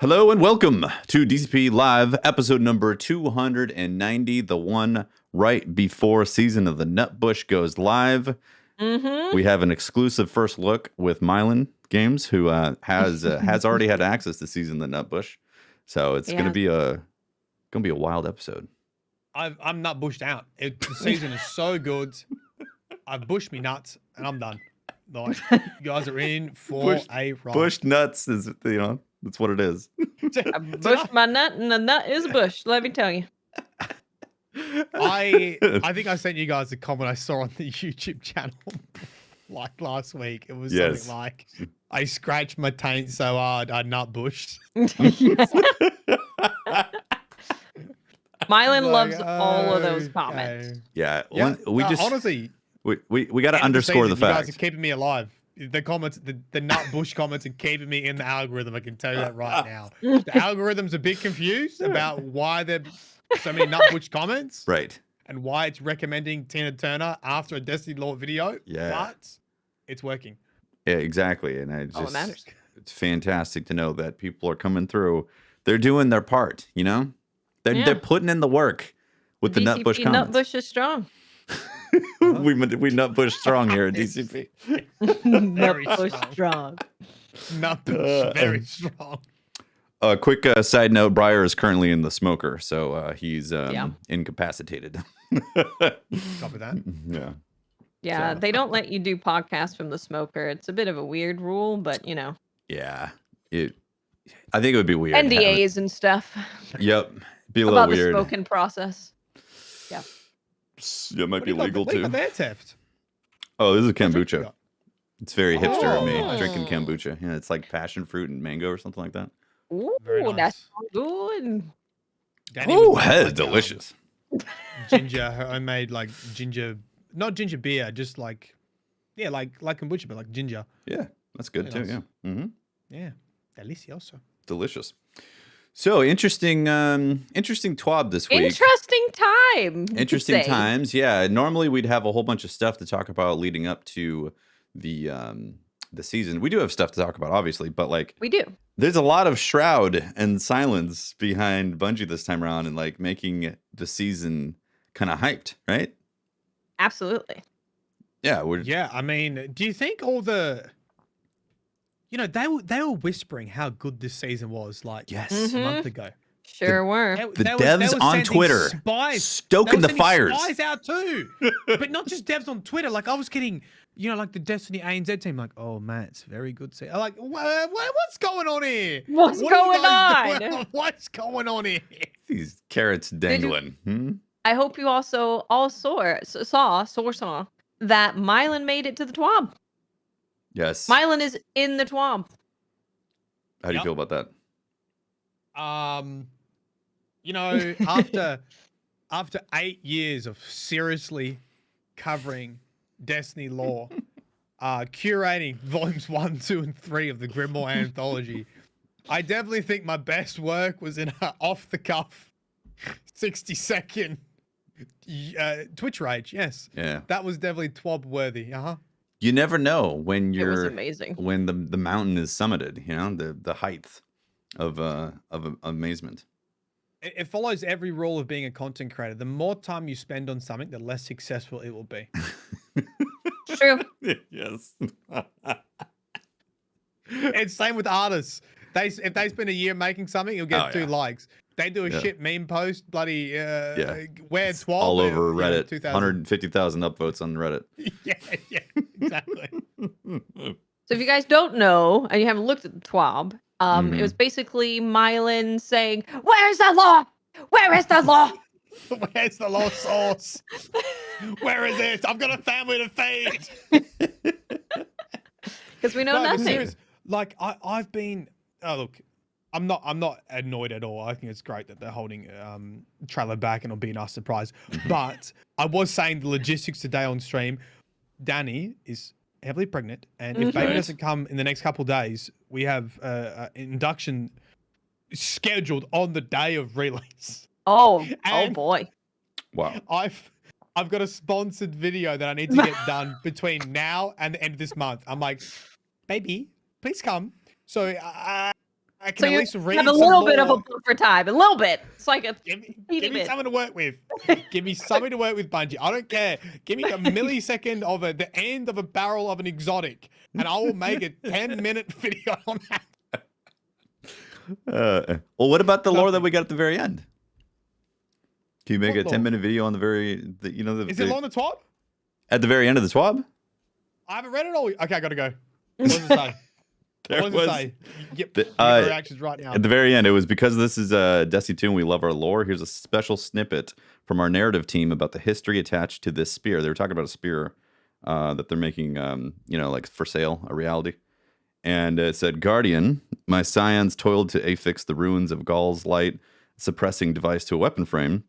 Hello and welcome to DCP Live, episode number 290, the one right before Season of the Nutbush goes live. We have an exclusive first look with Mylan Games, who has already had access to Season of the Nutbush, so it's gonna be a wild episode. I'm nut bushed out. The season is so good. I've bushed me nuts and I'm done. Like, you guys are in for a ride. Bushed nuts is, that's what it is. I bushed my nut, and the nut is a bush. Let me tell you. I think I sent you guys a comment I saw on the YouTube channel like last week. It was something like, I scratched my taint so hard I nut bushed. Mylan loves all of those comments. Yeah, we just honestly, we got to underscore the fact. You guys are keeping me alive. The comments, the nut bush comments are keeping me in the algorithm. I can tell you that right now. The algorithm's a bit confused about why there are so many nut bush comments. Right. And why it's recommending Tina Turner after a Destiny Lore video. Yeah. But it's working. Yeah, exactly. And I All that matters. It's fantastic to know that people are coming through. They're doing their part, you know? They're putting in the work with the Nutbush comments. Nutbush is strong. we Nutbush strong here at DCP. Nutbush strong. Nutbush very strong. A quick side note, Briar is currently in the smoker, so he's incapacitated. Copy that. Yeah. Yeah, they don't let you do podcasts from the smoker. It's a bit of a weird rule, but you know. Yeah. I think it would be weird. NDAs and stuff. Yep. Be a little about weird. The smoking process. Yeah. Yeah, it might be legal too. What is theft? Oh, this is kombucha. It's very hipster of me drinking kombucha. Yeah, it's like passion fruit and mango or something like that. Ooh, nice. That's good. Oh, that's delicious. Ginger, homemade like ginger, not ginger beer, just like kombucha, but like ginger. Yeah, that's good too. Nice. Yeah. Mm-hmm. Yeah, delicioso. Delicious. So interesting TWAB this week. Interesting time. Interesting times. Yeah. Normally we'd have a whole bunch of stuff to talk about leading up to the season. We do have stuff to talk about, obviously, but like we do. There's a lot of shroud and silence behind Bungie this time around, and like making the season kind of hyped, right? Absolutely. Yeah. Yeah. I mean, do you think all the they were whispering how good this season was like a month ago. Sure were. The devs on Twitter stoking the fires. Spies out too. But not just devs on Twitter. Like I was getting, like the Destiny ANZ team, like, oh man, it's very good. I'm like, what's going on here? What's going on? What's going on here? These carrots dangling. I hope you also all saw that Mylan made it to the TWAB. Yes. Mylan is in the TWAB. How do you feel about that? After 8 years of seriously covering Destiny lore, curating volumes 1, 2, and 3 of the Grimoire anthology, I definitely think my best work was in an off-the-cuff 60-second Twitch rage. Yes. Yeah. That was definitely TWAB worthy. You never know when it was amazing. When the mountain is summited, the height of amazement. It follows every rule of being a content creator. The more time you spend on something, the less successful it will be. True. Yes. It's same with artists. If they spend a year making something, you'll get 2 likes. They do a shit meme post, bloody where 12 all over Reddit. 150,000 upvotes on Reddit. Yeah, exactly. So if you guys don't know and you haven't looked at the TWAB, it was basically Mylan saying, "Where's the law? Where is the law? Where's the law source? Where is it? I've got a family to feed." Because we know nothing. Serious, like I've been. Oh look. I'm not annoyed at all. I think it's great that they're holding trailer back and it'll be a nice surprise. But I was saying the logistics today on stream. Danny is heavily pregnant, and if baby doesn't come in the next couple of days, we have induction scheduled on the day of release. Oh boy! Wow. I've got a sponsored video that I need to get done between now and the end of this month. I'm like, baby, please come. So I can So at you least read have a some little bit of a lore. buffer time. A little bit. It's like a Give me teeny bit. something to work with. Give me something to work with, Bungie. I don't care. Give me a millisecond of the end of a barrel of an exotic, and I will make a 10-minute video on that. Well, what about the lore that we got at the very end? Can you make What a lore? 10-minute video on Is it long the TWAB? at the very end of the TWAB? I haven't read it all. Okay, I gotta go. What does it say? What does it say? Yep. Get my reactions right now. At the very end, it was because this is Destiny 2 and we love our lore. Here's a special snippet from our narrative team about the history attached to this spear. They were talking about a spear that they're making, like for sale, a reality. And it said, Guardian, my scions toiled to affix the ruins of Gaul's light suppressing device to a weapon frame.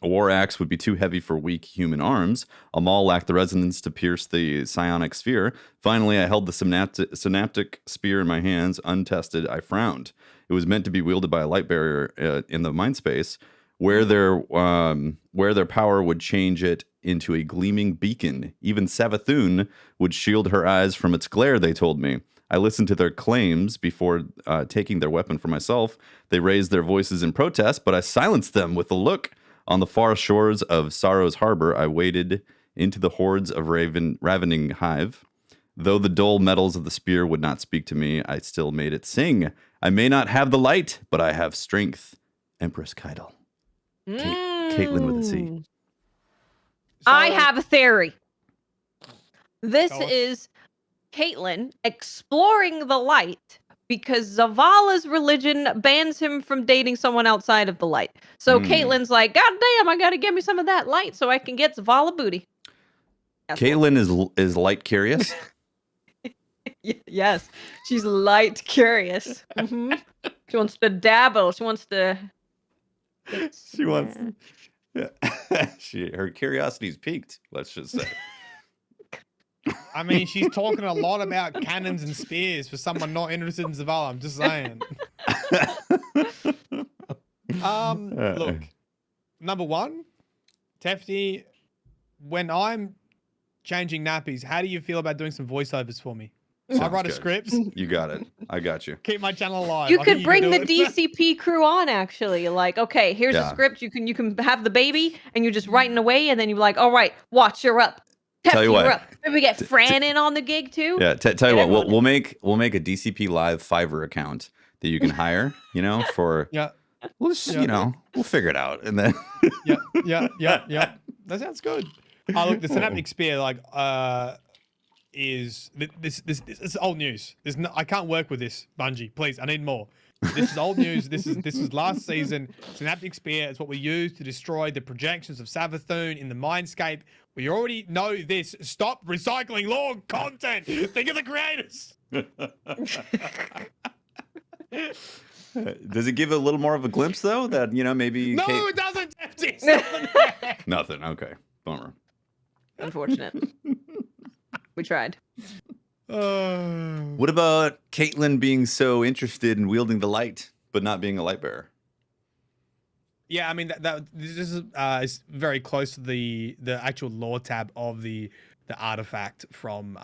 A war axe would be too heavy for weak human arms. A maul lacked the resonance to pierce the psionic sphere. Finally, I held the synaptic spear in my hands. Untested, I frowned. It was meant to be wielded by a light bearer in the mind space, where their power would change it into a gleaming beacon. Even Savathun would shield her eyes from its glare, they told me. I listened to their claims before taking their weapon for myself. They raised their voices in protest, but I silenced them with a look. On the far shores of Sorrow's Harbor, I waded into the hordes of ravening hive. Though the dull metals of the spear would not speak to me, I still made it sing. I may not have the light, but I have strength. Empress Keitel. Caitlin with a C. I have a theory. This Go on. is Caitlin exploring the light because Zavala's religion bans him from dating someone outside of the light. So Caitlin's like, God damn, I gotta get me some of that light so I can get Zavala booty. That's Caitlin is light curious. yes, she's light curious. Mhm. She wants to dabble. She wants to. She wants. Yeah. Her curiosity's peaked. Let's just say. I mean, she's talking a lot about cannons and spears for someone not interested in Zavala. I'm just saying. Look, number one, Tefty, when I'm changing nappies, how do you feel about doing some voiceovers for me? I write a script. You got it. I got you. Keep my channel alive. You I could think bring can the do it. DCP crew on actually. Like, okay, here's a script. You can have the baby and you're just writing away, and then you're like, all right, watch, you're up. Tell you what. You're up. Maybe we get Fran in on the gig too. Yeah, tell you what, we'll make a DCP Live Fiverr account that you can hire. For we'll just we'll figure it out, and then yeah. That sounds good. Look, the synaptic spear is this is old news. I can't work with this, Bungie. Please, I need more. This is old news. This is last season. Synaptic spear is what we use to destroy the projections of Savathun in the mindscape. We already know this. Stop recycling lore content. Think of the creators. Does it give a little more of a glimpse though? That maybe. No, it doesn't. Nothing. Okay, bummer. Unfortunate. We tried. What about Caitlin being so interested in wielding the light, but not being a light bearer? Yeah, I mean this is very close to the actual lore tab of the artifact from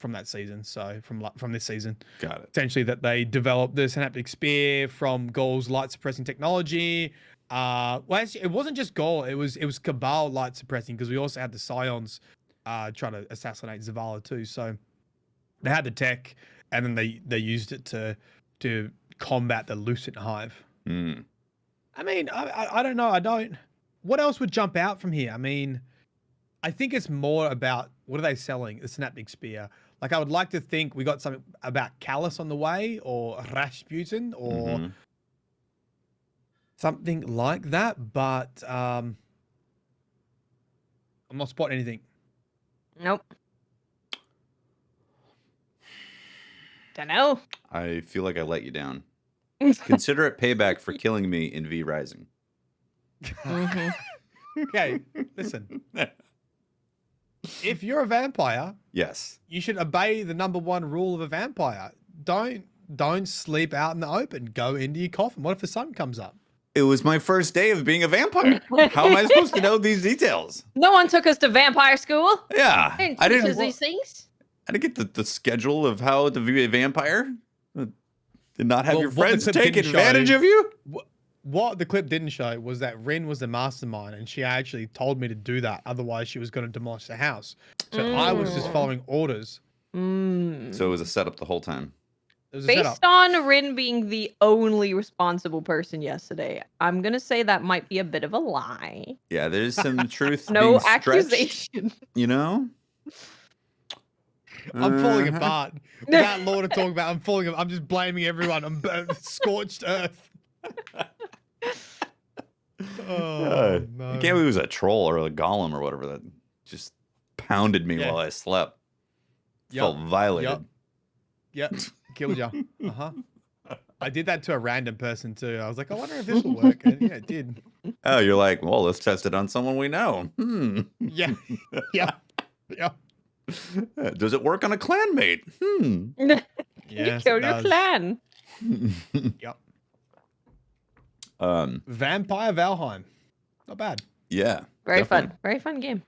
that season. So from this season, got it. Essentially, that they developed the synaptic spear from Gaul's light suppressing technology. Well, actually, it wasn't just Gaul. It was Cabal light suppressing, because we also had the Scions trying to assassinate Zavala too. So they had the tech, and then they used it to combat the Lucent Hive. I mean, I don't know. What else would jump out from here? I mean, I think it's more about, what are they selling? The synaptic spear. Like, I would like to think we got something about Callus on the way, or Rasputin, or something like that. But I'm not spotting anything. Nope. Dunno. I feel like I let you down. Consider it payback for killing me in V Rising. Okay, listen. If you're a vampire, yes, you should obey the #1 rule of a vampire. Don't sleep out in the open. Go into your coffin. What if the sun comes up? It was my first day of being a vampire. How am I supposed to know these details? No one took us to vampire school. Yeah, I didn't teach us these things. I didn't get the schedule of how to be a vampire. Did not have Well, your what the friends clip take didn't show- advantage of you? What the clip didn't show was that Rin was the mastermind, and she actually told me to do that. Otherwise, she was going to demolish the house. So I was just following orders. So it was a setup the whole time. It was a Based setup. on Rin being the only responsible person yesterday, I'm gonna say that might be a bit of a lie. Yeah, there's some truth No being stretched, accusation. you know? I'm falling Uh-huh. apart. Without law to talk about, I'm falling apart. I'm just blaming everyone. I'm scorched earth. Oh, no. I can't believe it was a troll or a golem or whatever that just pounded me while I slept. Felt violated. Yep. Killed ya. I did that to a random person too. I was like, I wonder if this will work. And yeah, it did. Oh, you're like, well, let's test it on someone we know. Yeah. Yeah. Yeah. Does it work on a clanmate? You Yes, killed it your does. clan. Yep. Um, Vampire Valheim. Not bad. yeah. Very definitely. fun. Very fun game.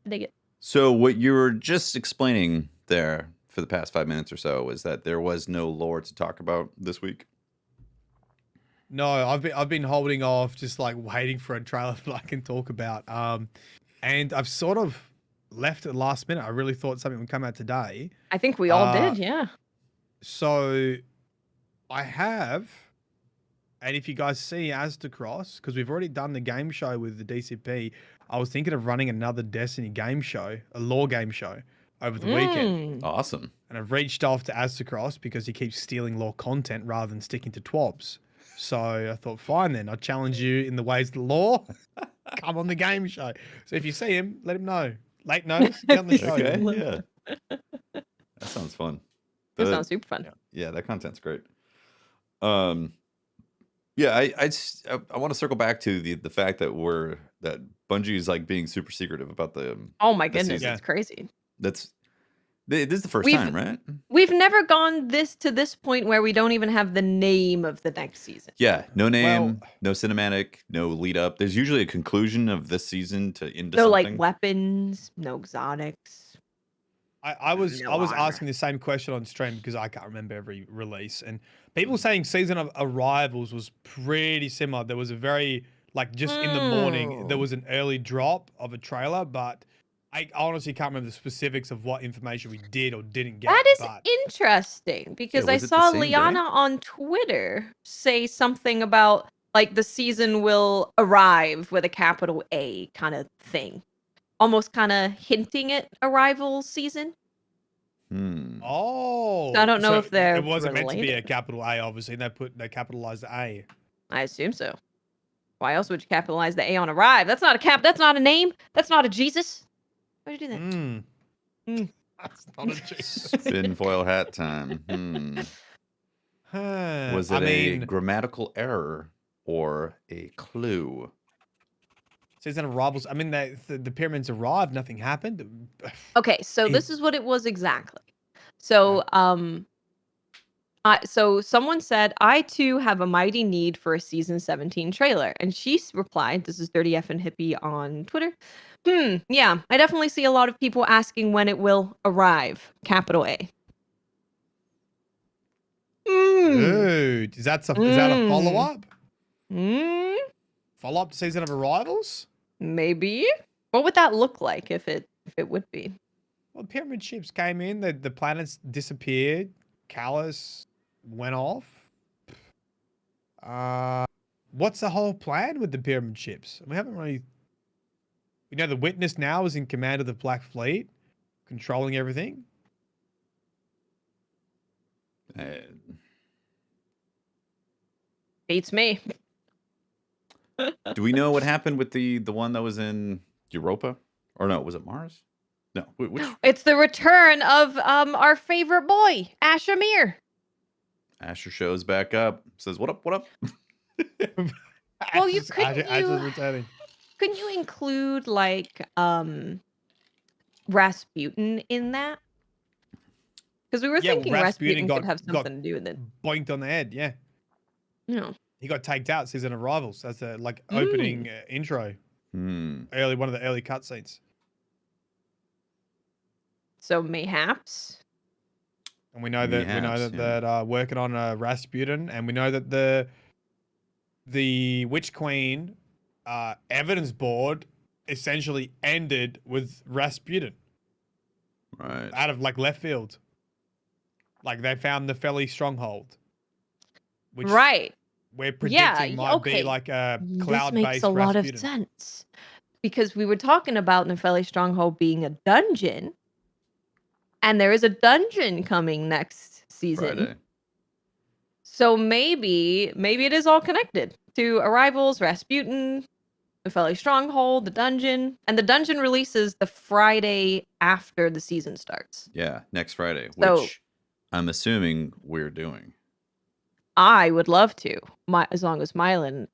I dig it. So what you were just explaining there for the past 5 minutes or so was that there was no lore to talk about this week. No, I've been holding off, just like waiting for a trailer that I can talk about. And I've sort of left it last minute. I really thought something would come out today. I think we all did, yeah. So I have, and if you guys see Aztecross, because we've already done the game show with the DCP, I was thinking of running another Destiny game show, a lore game show, over the weekend. Awesome. And I've reached off to Aztecross because he keeps stealing lore content rather than sticking to TWABs. So I thought, fine then, I'll challenge you in the ways of the law. Come on the game show. So if you see him, let him know. Late notice, get on the show. Okay, yeah. That sounds fun. That sounds super fun. Yeah, that content's great. Yeah, I want to circle back to the fact that Bungie is like being super secretive about the. Oh my goodness, season. it's crazy. This is the 1st time, right? We've never gone to this point where we don't even have the name of the next season. Yeah, no name, Well- no cinematic, no lead up. There's usually a conclusion of this season into No something. like weapons, no exotics. I was No asking armor. the same question on stream because I can't remember every release, and people saying Season of Arrivals was pretty similar. There was a very just in the morning there was an early drop of a trailer, but I honestly can't remember the specifics of what information we did or didn't get. That is but interesting because Yeah, I was it the saw same day? Liana on Twitter say something about like the season will arrive with a capital A kind of thing. Almost kind of hinting at arrival season. oh, So I don't know so if they're it wasn't meant to be a related. capital A. Obviously, they capitalized the A. I assume so. Why else would you capitalize the A on arrive? That's not a cap. That's not a name. That's not a Jesus. Why'd you do that? That's not a Jesus. Spin foil hat time. Was it a grammatical error or a clue? Season of Arrivals. I mean, the pyramids arrived. Nothing happened. Okay, so this is what it was exactly. So, so someone said, I too have a mighty need for a season 17 trailer. And she replied, this is 30F and Hippie on Twitter. Yeah, I definitely see a lot of people asking when it will arrive. Capital A. Dude, is that a follow-up? Follow-up to Season of Arrivals? Maybe. What would that look like if it would be? Well, pyramid ships came in, the planets disappeared, Callus went off. What's the whole plan with the pyramid ships? We haven't really. We know the Witness now is in command of the Black Fleet, controlling everything. Beats me. Do we know what happened with the one that was in Europa? Or no, was it Mars? No. Which? It's the return of our favorite boy, Ashamir. Asher shows back up, says, "What up? What up?" Well, Asher's returning. couldn't you include like Rasputin in that? Because we were thinking Rasputin could have something to do with it. Boinked on the head, yeah. No. He got tagged out Season of Arrivals. That's the opening intro. One of the early cutscenes. So mayhaps. And we know that they're working on Rasputin, and we know that the Witch Queen evidence board essentially ended with Rasputin. Right. Out of like left field. Like they found the Felly stronghold. Which we're predicting might be like a cloud-based This makes a lot of Rasputin. sense. Because we were talking about Nepheli Stronghold being a dungeon. And there is a dungeon coming next season. Friday. So maybe it is all connected to Arrivals, Rasputin, Nepheli Stronghold, the dungeon. And the dungeon releases the Friday after the season starts. Yeah, next Friday, So, which I'm assuming we're doing. I would love to, as long as Mylan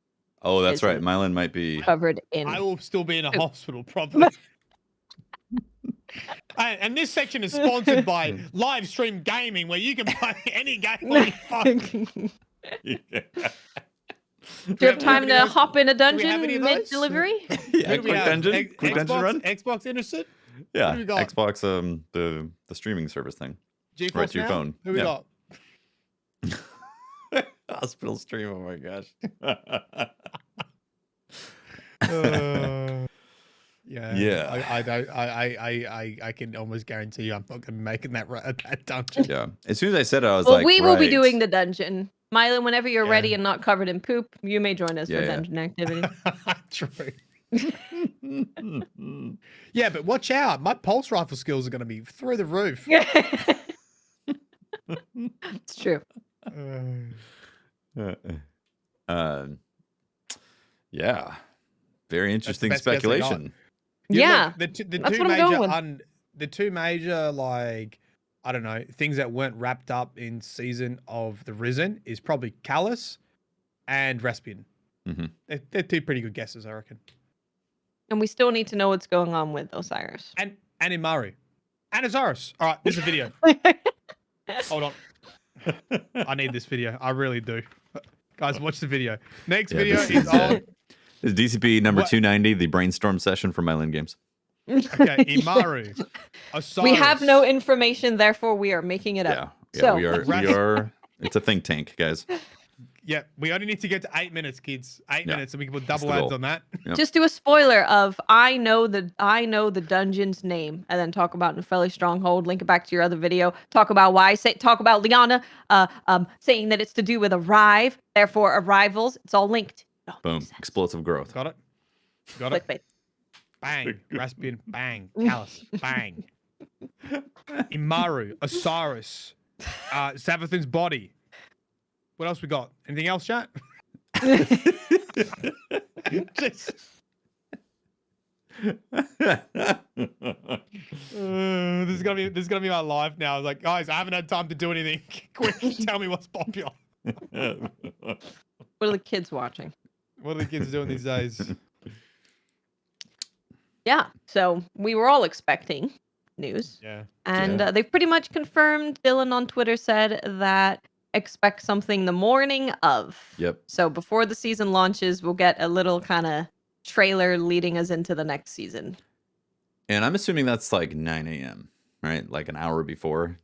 Oh, that's right. Mylan might be covered in. I will still be in a hospital, probably. And this section is sponsored by Live Stream Gaming, where you can play any game on your phone. Do you have time to hop in a dungeon mid-delivery? Yeah, quick dungeon run. Xbox interested? Yeah, Xbox, the streaming service thing. GeForce right to your phone. Who we got? Hospital stream. Oh my gosh. Yeah. I can almost guarantee you I'm not going to be making that dungeon. Yeah. As soon as I said it, I was well, like, we will be doing the dungeon. Mylan, whenever you're ready and not covered in poop, you may join us for dungeon activity. True. Yeah, but watch out. My pulse rifle skills are going to be through the roof. It's true. Yeah. Very interesting speculation. Yeah. Look, the two major, like, I don't know, things that weren't wrapped up in season of The Risen is probably Callus and Rasputin. Mm-hmm. They're two pretty good guesses, I reckon. And we still need to know what's going on with Osiris. And Imaru. And Osiris. All right, this is a video. Hold on. I need this video. I really do. Guys, watch the video. Next video is on... This is DCP number 290, the brainstorm session for Mylan Games. Okay, Imaru. Osiris. We have no information, therefore we are making it up. Yeah, so. we are. It's a think tank, guys. Yeah, we only need to get to 8 minutes, kids. 8 minutes, and we can put double ads on that. Yep. Just do a spoiler of I know the dungeon's name, and then talk about Nepheli Stronghold. Link it back to your other video. Talk about talk about Liana, saying that it's to do with arrive, therefore arrivals. It's all linked. Boom! Explosive growth. Got it. Clickbait. Bang. Rasputin. Bang. Callus. Bang. Imaru. Osiris. Savathun's body. What else we got? Anything else, chat? This is gonna be my life now. I was like, guys, I haven't had time to do anything. Quick, tell me what's popular. What are the kids watching? What are the kids doing these days? Yeah, so we were all expecting news. Yeah. And they've pretty much confirmed. Dylan on Twitter said that expect something the morning of. Yep. So before the season launches, we'll get a little kind of trailer leading us into the next season. And I'm assuming that's like 9 a.m., right? Like an hour before.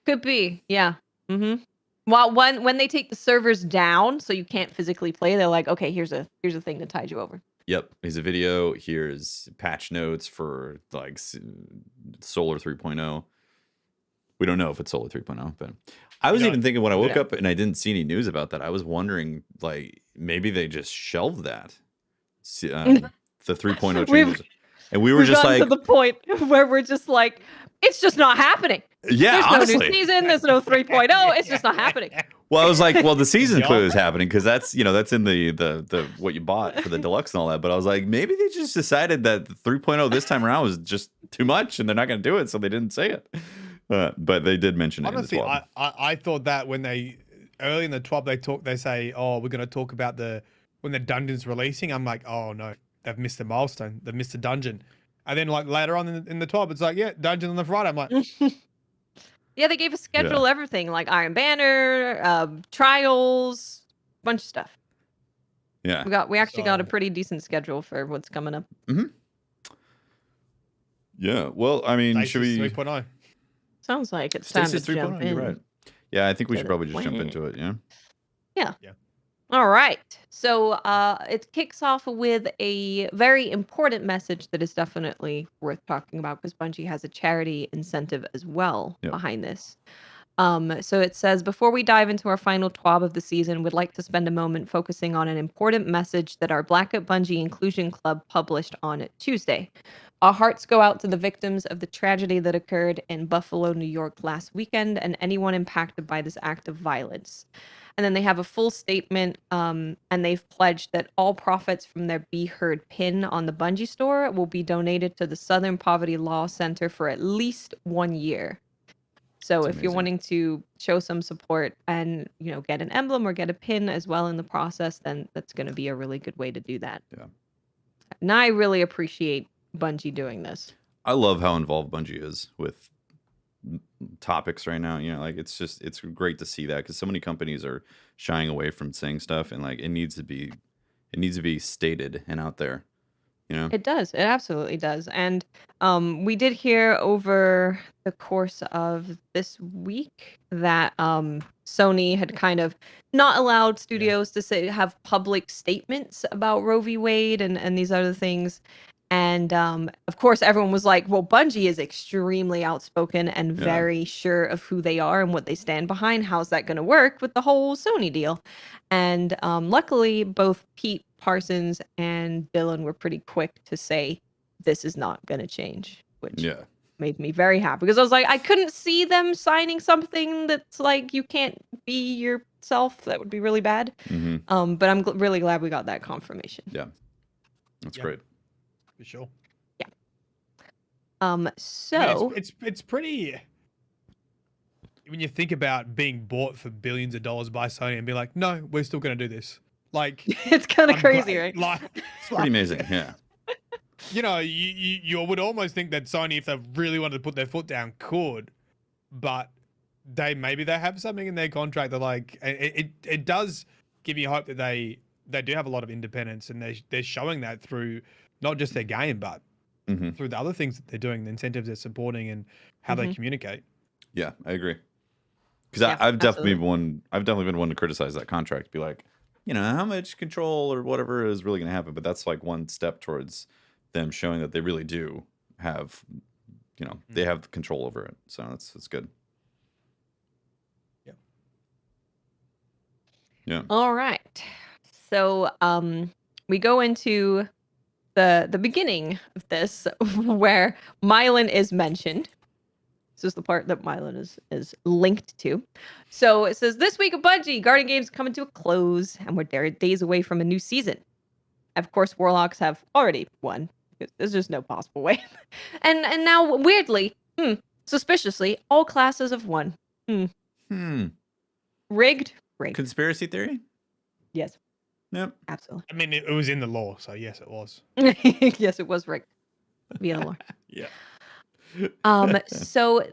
Could be, yeah. Mm-hmm. Well, when they take the servers down, so you can't physically play, they're like, okay, here's a thing to tide you over. Yep. Here's a video. Here's patch notes for like Solar 3.0. We don't know if it's Solar 3.0, but I was even thinking when I woke up and I didn't see any news about that, I was wondering, like, maybe they just shelved that. The 3.0 changes. And we were just like, to the point where we're just like, it's just not happening. Yeah, there's honestly. no new season. There's no 3.0. It's just not happening. Well, I was like, well, the season clearly is happening because that's in the what you bought for the deluxe and all that. But I was like, maybe they just decided that 3.0 this time around was just too much and they're not going to do it, so they didn't say it. But they did mention it. Honestly, in the TWAB. I thought that when early in the TWAB they say, oh, we're going to talk about when the dungeon's releasing. I'm like, oh no, they've missed a milestone. They've missed a dungeon. And then like later on in the TWAB, it's like, yeah, dungeon on the Friday. I'm like, yeah, they gave a schedule, everything like Iron Banner, trials, bunch of stuff. Yeah, we actually got a pretty decent schedule for what's coming up. Mm-hmm. Yeah, well, I mean, should we? 3.0. Sounds like it's time to Stasis 3.0, jump you're in. right. Yeah, I think we to should the probably just jump plan. into it, yeah? Yeah. Yeah. All right. So it kicks off with a very important message that is definitely worth talking about because Bungie has a charity incentive as well Yep. behind this. So it says, before we dive into our final TWAB of the season, we'd like to spend a moment focusing on an important message that our Black at Bungie Inclusion Club published on Tuesday. Our hearts go out to the victims of the tragedy that occurred in Buffalo, New York last weekend, and anyone impacted by this act of violence. And then they have a full statement, and they've pledged that all profits from their Be Heard pin on the Bungie store will be donated to the Southern Poverty Law Center for at least 1 year. So That's if you're amazing. wanting to show some support and, get an emblem or get a pin as well in the process, then that's going to be a really good way to do that. Yeah. And I really appreciate Bungie doing this. I love how involved Bungie is with topics right now. It's great to see that because so many companies are shying away from saying stuff, and like it needs to be stated and out there. It does. It absolutely does. And we did hear over the course of this week that Sony had kind of not allowed studios to have public statements about Roe v. Wade and these other things. And of course, everyone was like, well, Bungie is extremely outspoken and Yeah. very sure of who they are and what they stand behind. How's that going to work with the whole Sony deal? And luckily, both Pete Parsons and Dylan were pretty quick to say, this is not going to change, which Yeah. made me very happy because I was like, I couldn't see them signing something that's like, you can't be yourself. That would be really bad. Mm-hmm. But I'm really glad we got that confirmation. Yeah. That's Yeah. great. For sure. So it's pretty. When you think about being bought for billions of dollars by Sony and be like, no, we're still going to do this. Like, it's kind of I'm crazy, glad- right? Like, It's pretty amazing. Yeah. You would almost think that Sony, if they really wanted to put their foot down, could, but maybe they have something in their contract that like it does give you hope that they do have a lot of independence, and they're showing that through not just their game, but Mm-hmm. through the other things that they're doing, the incentives they're supporting, and how they communicate. Yeah, I agree. Because Yeah, I've definitely absolutely. been one to criticize that contract. Be like, how much control or whatever is really going to happen. But that's like one step towards them showing that they really do have, they have control over it. So that's good. Yeah. Yeah. All right. So we go into the beginning of this where Mylan is mentioned. This is the part that Mylan is linked to. So it says, this week of Bungie, Guardian Games coming to a close, and we're days away from a new season. Of course, Warlocks have already won. There's just no possible way. and now, weirdly, suspiciously, all classes have won. Rigged? Rigged. Conspiracy theory? Yes. Yep. Absolutely. I mean, it was in the law, so yes, it was. Yes, it was rigged via the law. Yeah. So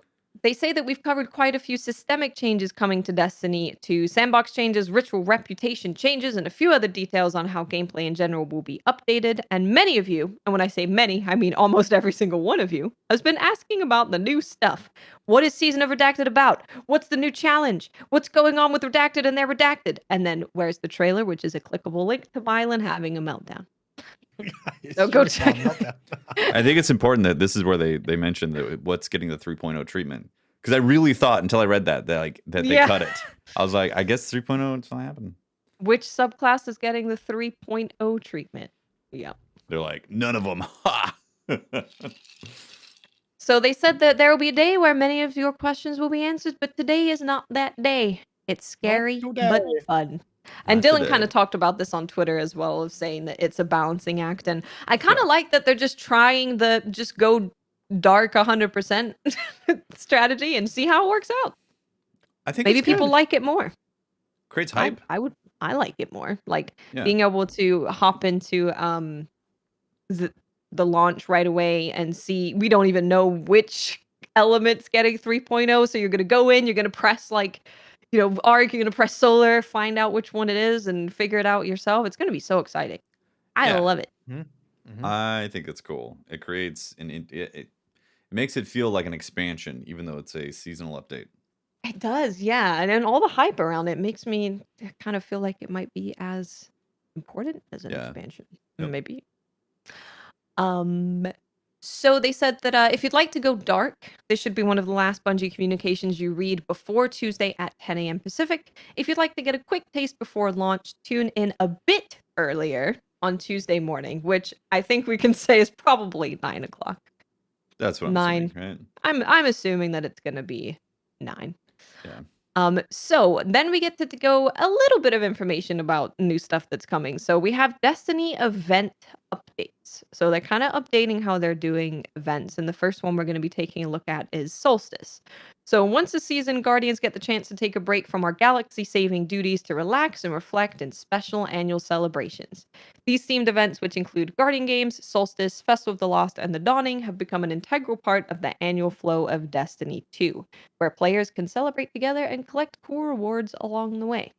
they say that we've covered quite a few systemic changes coming to Destiny, to sandbox changes, ritual reputation changes, and a few other details on how gameplay in general will be updated. And many of you, and when I say many, I mean almost every single one of you, has been asking about the new stuff. What is Season of Redacted about? What's the new challenge? What's going on with Redacted and their Redacted? And then where's the trailer, which is a clickable link to Mylan having a meltdown. So go check it. I think it's important that this is where they mentioned that what's getting the 3.0 treatment. Because I really thought until I read that they cut it. I was like, I guess 3.0 it's not happening. Which subclass is getting the 3.0 treatment? Yeah. They're like, none of them. Ha! So they said that there will be a day where many of your questions will be answered, but today is not that day. It's scary but fun. And Not Dylan today. kind of talked about this on Twitter as well, of saying that it's a balancing act. And I kind of like that they're just trying the just go dark 100% strategy and see how it works out. I think Maybe it's people good. like it more. Creates hype. I like it more. Like Yeah. being able to hop into the launch right away and see, we don't even know which element's getting 3.0. So you're going to go in, you're going to press like, Arc, you're going to press solar, find out which one it is and figure it out yourself. It's going to be so exciting. I Yeah. love it. Mm-hmm. I think it's cool. It creates It makes it feel like an expansion, even though it's a seasonal update. It does, yeah, and then all the hype around it makes me kind of feel like it might be as important as an Yeah. expansion. Yep. Maybe. Um, so they said that if you'd like to go dark, this should be one of the last Bungie communications you read before Tuesday at 10 a.m. Pacific. If you'd like to get a quick taste before launch, tune in a bit earlier on Tuesday morning, which I think we can say is probably 9 o'clock. That's what I'm 9. assuming, right? I'm assuming that it's gonna be 9. Yeah. So then we get to go a little bit of information about new stuff that's coming. So we have Destiny event updates. So they're kind of updating how they're doing events. And the first one we're going to be taking a look at is Solstice. So once a season, Guardians get the chance to take a break from our galaxy-saving duties to relax and reflect in special annual celebrations. These themed events, which include Guardian Games, Solstice, Festival of the Lost, and the Dawning, have become an integral part of the annual flow of Destiny 2, where players can celebrate together and collect cool rewards along the way.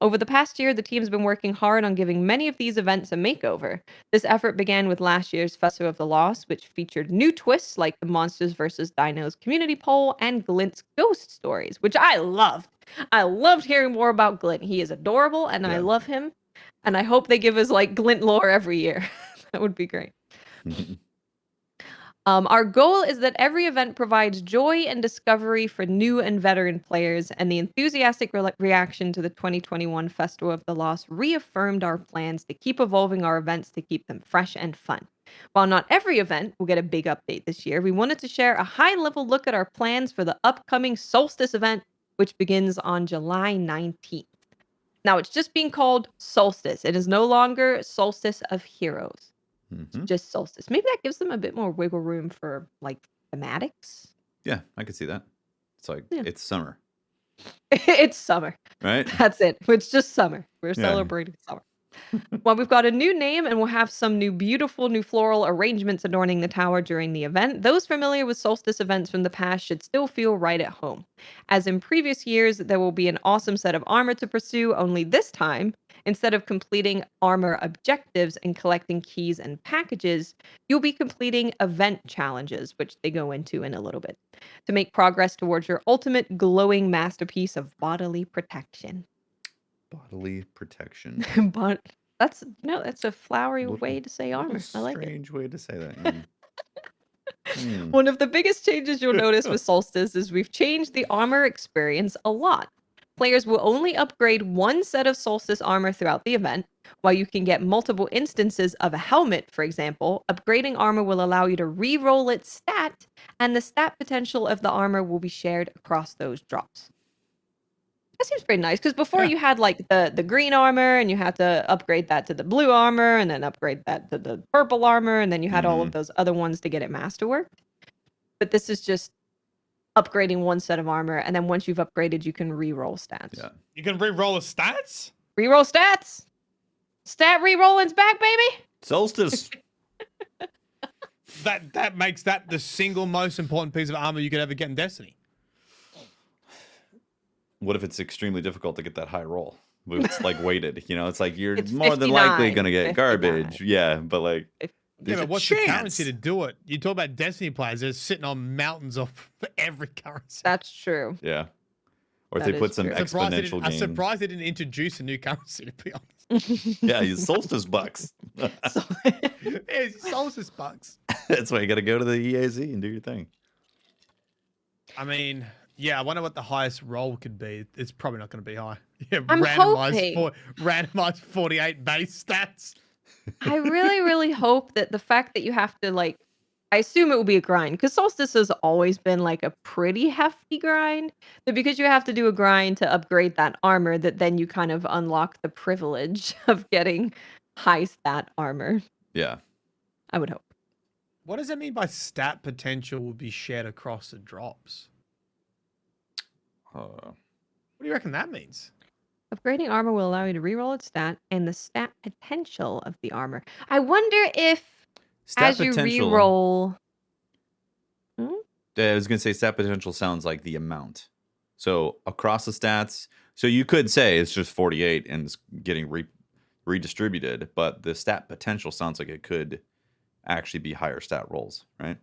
Over the past year, the team's been working hard on giving many of these events a makeover. This effort began with last year's Festival of the Lost, which featured new twists like the Monsters vs. Dinos community poll and Glint's ghost stories, which I loved. I loved hearing more about Glint. He is adorable, and I love him. And I hope they give us like Glint lore every year. That would be great. Our goal is that every event provides joy and discovery for new and veteran players, and the enthusiastic reaction to the 2021 Festival of the Lost reaffirmed our plans to keep evolving our events to keep them fresh and fun. While not every event will get a big update this year, we wanted to share a high-level look at our plans for the upcoming Solstice event, which begins on July 19th. Now, it's just being called Solstice. It is no longer Solstice of Heroes. Just Solstice. Maybe that gives them a bit more wiggle room for like thematics. Yeah, I could see that. It's like it's summer. It's summer. Right? That's it. It's just summer. We're celebrating summer. Well, we've got a new name and we'll have some beautiful new floral arrangements adorning the tower during the event. Those familiar with Solstice events from the past should still feel right at home. As in previous years, there will be an awesome set of armor to pursue, only this time, instead of completing armor objectives and collecting keys and packages, you'll be completing event challenges, which they go into in a little bit, to make progress towards your ultimate glowing masterpiece of bodily protection. Bodily protection. But that's a flowery way to say armor. I like it. Strange way to say that. One of the biggest changes you'll notice with Solstice is we've changed the armor experience a lot. Players will only upgrade one set of Solstice armor throughout the event. While you can get multiple instances of a helmet, for example, upgrading armor will allow you to re-roll its stat, and the stat potential of the armor will be shared across those drops. That seems pretty nice, because before you had like the green armor, and you had to upgrade that to the blue armor, and then upgrade that to the purple armor, and then you had all of those other ones to get it masterworked. But this is just upgrading one set of armor, and then once you've upgraded, you can re-roll stats. Yeah. You can re-roll the stats? Re-roll stats? Stat re-rolling's back, baby! Solstice. That makes that the single most important piece of armor you could ever get in Destiny. What if it's extremely difficult to get that high roll? It's like weighted, it's like you're It's more than likely 59, going to get 59. garbage. Yeah, but like, Yeah, there's but a what's chance. the currency to do it? You talk about Destiny players, they're sitting on mountains of every currency. That's true. Yeah. Or if That they put is some true. exponential I'm gain. surprised they didn't introduce a new currency, to be honest. Yeah, you Solstice bucks. It's Solstice bucks. That's why you got to go to the EAZ and do your thing. I mean, yeah, I wonder what the highest roll could be. It's probably not going to be high. Yeah, I'm hoping. randomized 48 base stats. I really, really hope that the fact that you have to like, I assume it will be a grind, because Solstice has always been like a pretty hefty grind. But because you have to do a grind to upgrade that armor, that then you kind of unlock the privilege of getting high stat armor. Yeah. I would hope. What does that mean by stat potential will be shared across the drops? What do you reckon that means? Upgrading armor will allow you to reroll its stat and the stat potential of the armor. I wonder if Stat as potential. you reroll. I was going to say stat potential sounds like the amount. So across the stats, so you could say it's just 48 and it's getting redistributed, but the stat potential sounds like it could actually be higher stat rolls, right?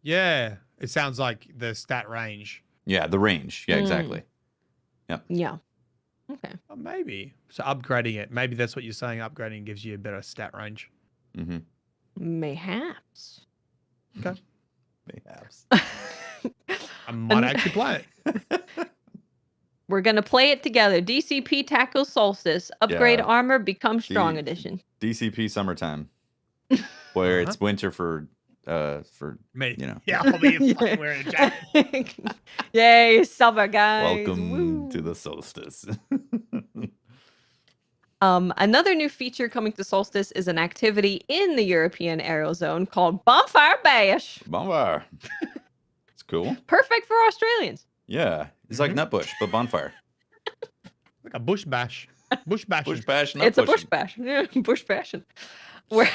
Yeah, it sounds like the stat range. Yeah, the range. Yeah, exactly. Yeah. Okay. Oh, maybe. So upgrading it. Maybe that's what you're saying. Upgrading gives you a better stat range. Mm-hmm. Mayhaps. Okay. Mayhaps. I might And- actually play it. We're gonna play it together. DCP tackles Solstice. Upgrade Yeah. armor, become strong edition. DCP summertime, where it's winter for Me. you know. Yeah, I'll be fucking wearing a jacket. Yay, summer guys. Welcome to Woo. the solstice. Another new feature coming to Solstice is an activity in the European Aerozone called Bonfire Bash. Bonfire. It's cool. Perfect for Australians. Yeah. It's like Nutbush, but bonfire. Like a bush bash. Bush bash. Bush bash, It's a bush nutbushing. bash. Yeah, bush bashing. Where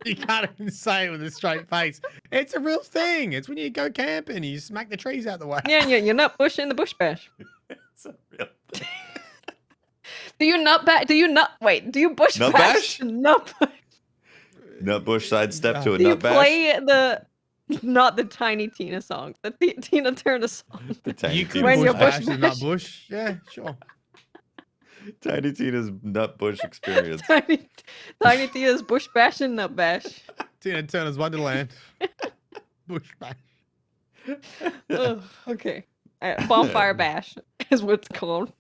You can't even say it with a straight face. It's a real thing. It's when you go camping and you smack the trees out the way. yeah, you're not bushing the bush bash. It's a real thing. Do you nut bash? Do you nut? Wait, do you bush Nut bash? bash? Nut bash? Nutbush sidestep to a Do you nut bash. play the not the Tiny Tina song, the Tina Turner song? The Tiny You could When Tina's, you're bush bush bash and bash. not bush. Yeah, sure. Tiny Tina's Nutbush experience. Tiny Tina's bush bash and nut bash. Tina Turner's Wonderland. Bush bash. Ugh, okay. Bonfire bash is what it's called.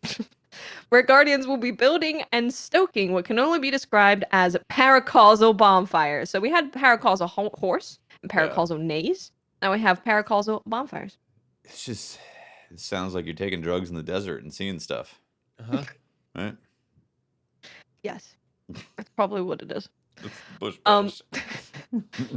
Where Guardians will be building and stoking what can only be described as paracausal bonfires. So we had paracausal horse and paracausal nays. Now we have paracausal bonfires. It's just, it sounds like you're taking drugs in the desert and seeing stuff, Uh-huh. right? Yes, that's probably what it is. It's bush bash.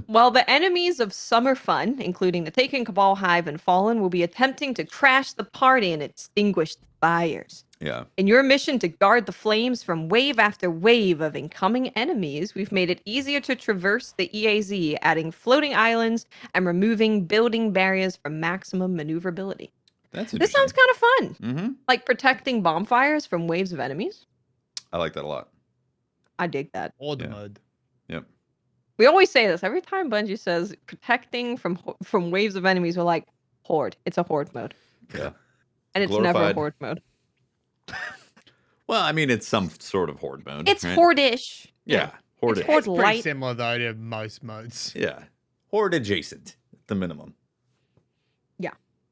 While the enemies of Summer Fun, including the Taken, Cabal, Hive, and Fallen, will be attempting to crash the party and extinguish the fires. Yeah. In your mission to guard the flames from wave after wave of incoming enemies, we've made it easier to traverse the EAZ, adding floating islands and removing building barriers for maximum maneuverability. That's This sounds kind of fun. Mm-hmm. Like protecting bonfires from waves of enemies. I like that a lot. I dig that. Or the Yeah. mud. Yep. We always say this every time Bungie says protecting from waves of enemies. We're like, horde. It's a horde mode. Yeah. And it's never a Glorified. horde mode. Well, I mean, it's some sort of horde mode. It's right? horde-ish. Yeah. Horde. It's horde It's pretty light. similar though to most modes. Yeah. Horde adjacent at the minimum.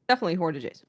Definitely horde adjacent.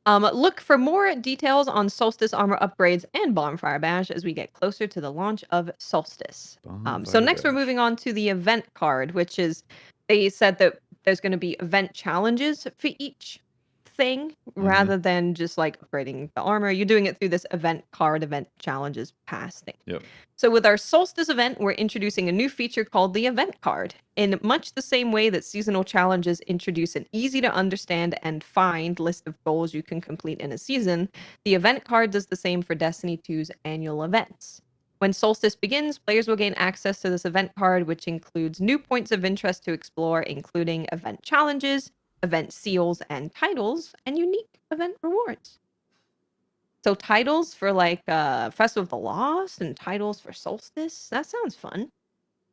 Look for more details on Solstice armor upgrades and Bonfire Bash as we get closer to the launch of Solstice. So Bonfire next we're Bash. moving on to the event card, which is, they said that there's going to be event challenges for each thing rather than just like upgrading the armor. You're doing it through this event card, event challenges pass thing. Yep. So with our Solstice event, we're introducing a new feature called the event card. In much the same way that seasonal challenges introduce an easy to understand and find list of goals you can complete in a season, the event card does the same for Destiny 2's annual events. When Solstice begins, players will gain access to this event card, which includes new points of interest to explore, including event challenges, event seals and titles, and unique event rewards. So titles for like Festival of the Lost and titles for Solstice. That sounds fun.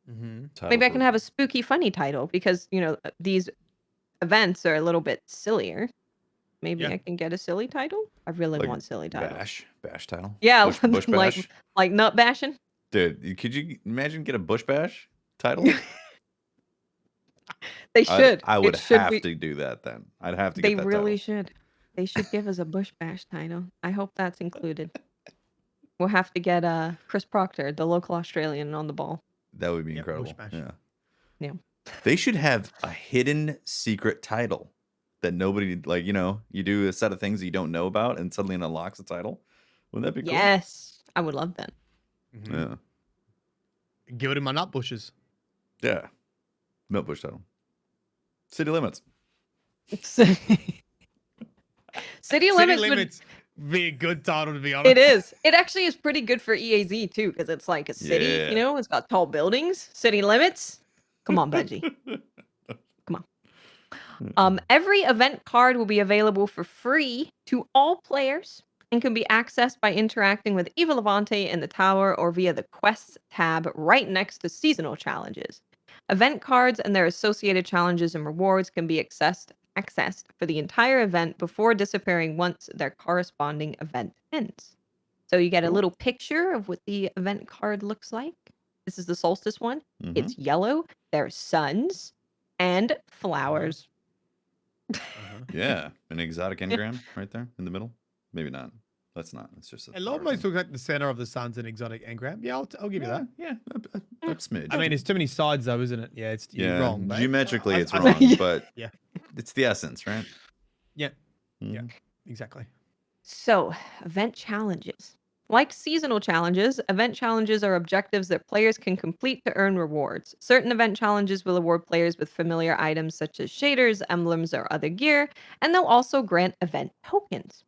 Mm-hmm. Maybe I can have a spooky, funny title because, you know, these events are a little bit sillier. Maybe Yeah. I can get a silly title. I really Like want silly title. Bash title. Yeah, Bush bash. like nut bashing. Dude, could you imagine get a bush bash title? They should. I would It should have be- to do that then. I'd have to They get that really title. should. They should give us a bush bash title. I hope that's included. We'll have to get Chris Proctor, the local Australian, on the ball. That would be Yep, bush incredible. bash. Yeah. Yeah. They should have a hidden secret title that nobody, like, you know, you do a set of things that you don't know about and suddenly it unlocks a title. Wouldn't that be cool? Yes, I would love that. Mhm. Yeah. Give it in my nut bushes. Yeah. Nutbush title. City limits. City City Limits would- Limits be a good title to be honest. It is. It actually is pretty good for EAZ too, because it's like a city, Yeah. you know, it's got tall buildings, city limits. Come on, Bungie. Every event card will be available for free to all players and can be accessed by interacting with Eva Levante in the tower or via the quests tab right next to seasonal challenges. Event cards and their associated challenges and rewards can be accessed for the entire event before disappearing once their corresponding event ends. So you get a Cool. little picture of what the event card looks like. This is the Solstice one. Mhm. It's yellow. There's suns and flowers. Yeah, an exotic engram right there in the middle. Maybe not. That's not. It's just a It flower almost thing. looks like the center of the sun's an exotic engram. Yeah, I'll give you that. Yeah, a smidge. I mean, it's too many sides though, isn't it? Yeah, you're wrong. But geometrically it's I- wrong, Yeah. but Yeah. it's the essence, right? Yeah. Yeah. Mhm. Exactly. So, event challenges. Like seasonal challenges, event challenges are objectives that players can complete to earn rewards. Certain event challenges will award players with familiar items such as shaders, emblems, or other gear, and they'll also grant event tokens.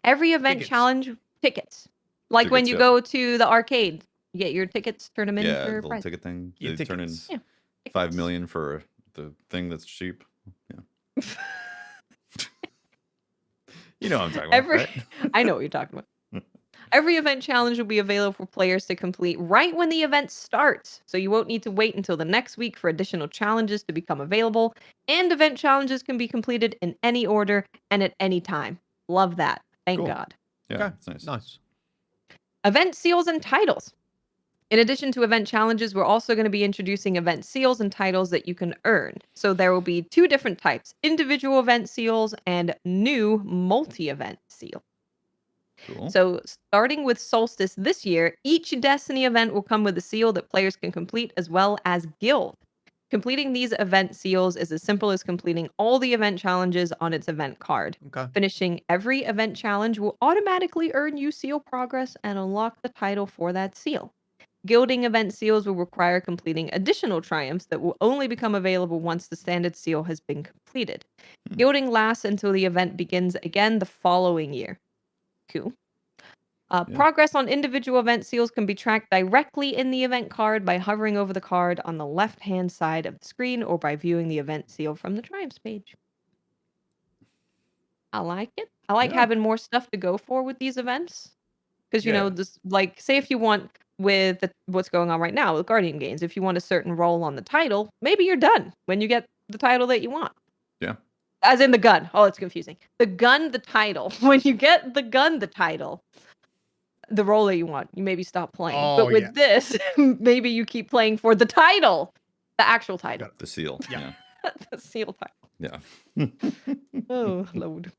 Every event Tickets. challenge tickets. Like when Tickets, you yeah. go to the arcade, you get your tickets, turn them in Yeah, for a little prize. ticket thing. Your They turn in tickets. Yeah. 5 Tickets. million for the thing that's cheap. Yeah. You know what I'm talking about, Every right? I know what you're talking about. Every event challenge will be available for players to complete right when the event starts, so you won't need to wait until the next week for additional challenges to become available, and event challenges can be completed in any order and at any time. Love that. Thank Cool. God. Yeah, Okay. it's nice. Nice. Event seals and titles. In addition to event challenges, we're also going to be introducing event seals and titles that you can earn. So there will be two different types, individual event seals and new multi-event seal. Cool. So starting with Solstice this year, each Destiny event will come with a seal that players can complete as well as guild. Completing these event seals is as simple as completing all the event challenges on its event card. Okay. Finishing every event challenge will automatically earn you seal progress and unlock the title for that seal. Guilding event seals will require completing additional triumphs that will only become available once the standard seal has been completed. Hmm. Guilding lasts until the event begins again the following year. Cool. Yeah. Progress on individual event seals can be tracked directly in the event card by hovering over the card on the left-hand side of the screen or by viewing the event seal from the triumphs page. I like it. I like Yeah. having more stuff to go for with these events. Because, you know, Yeah. this, like, say if you want with what's going on right now with Guardian games, if you want a certain role on the title, maybe you're done when you get the title that you want. Yeah. As in the gun. Oh, it's confusing. The gun, the title. When you get the gun, the title, the role that you want, you maybe stop playing. Oh, but with yeah. this, maybe you keep playing for the title, the actual title, The seal. Yeah. Yeah. the seal title. Yeah. Oh, load.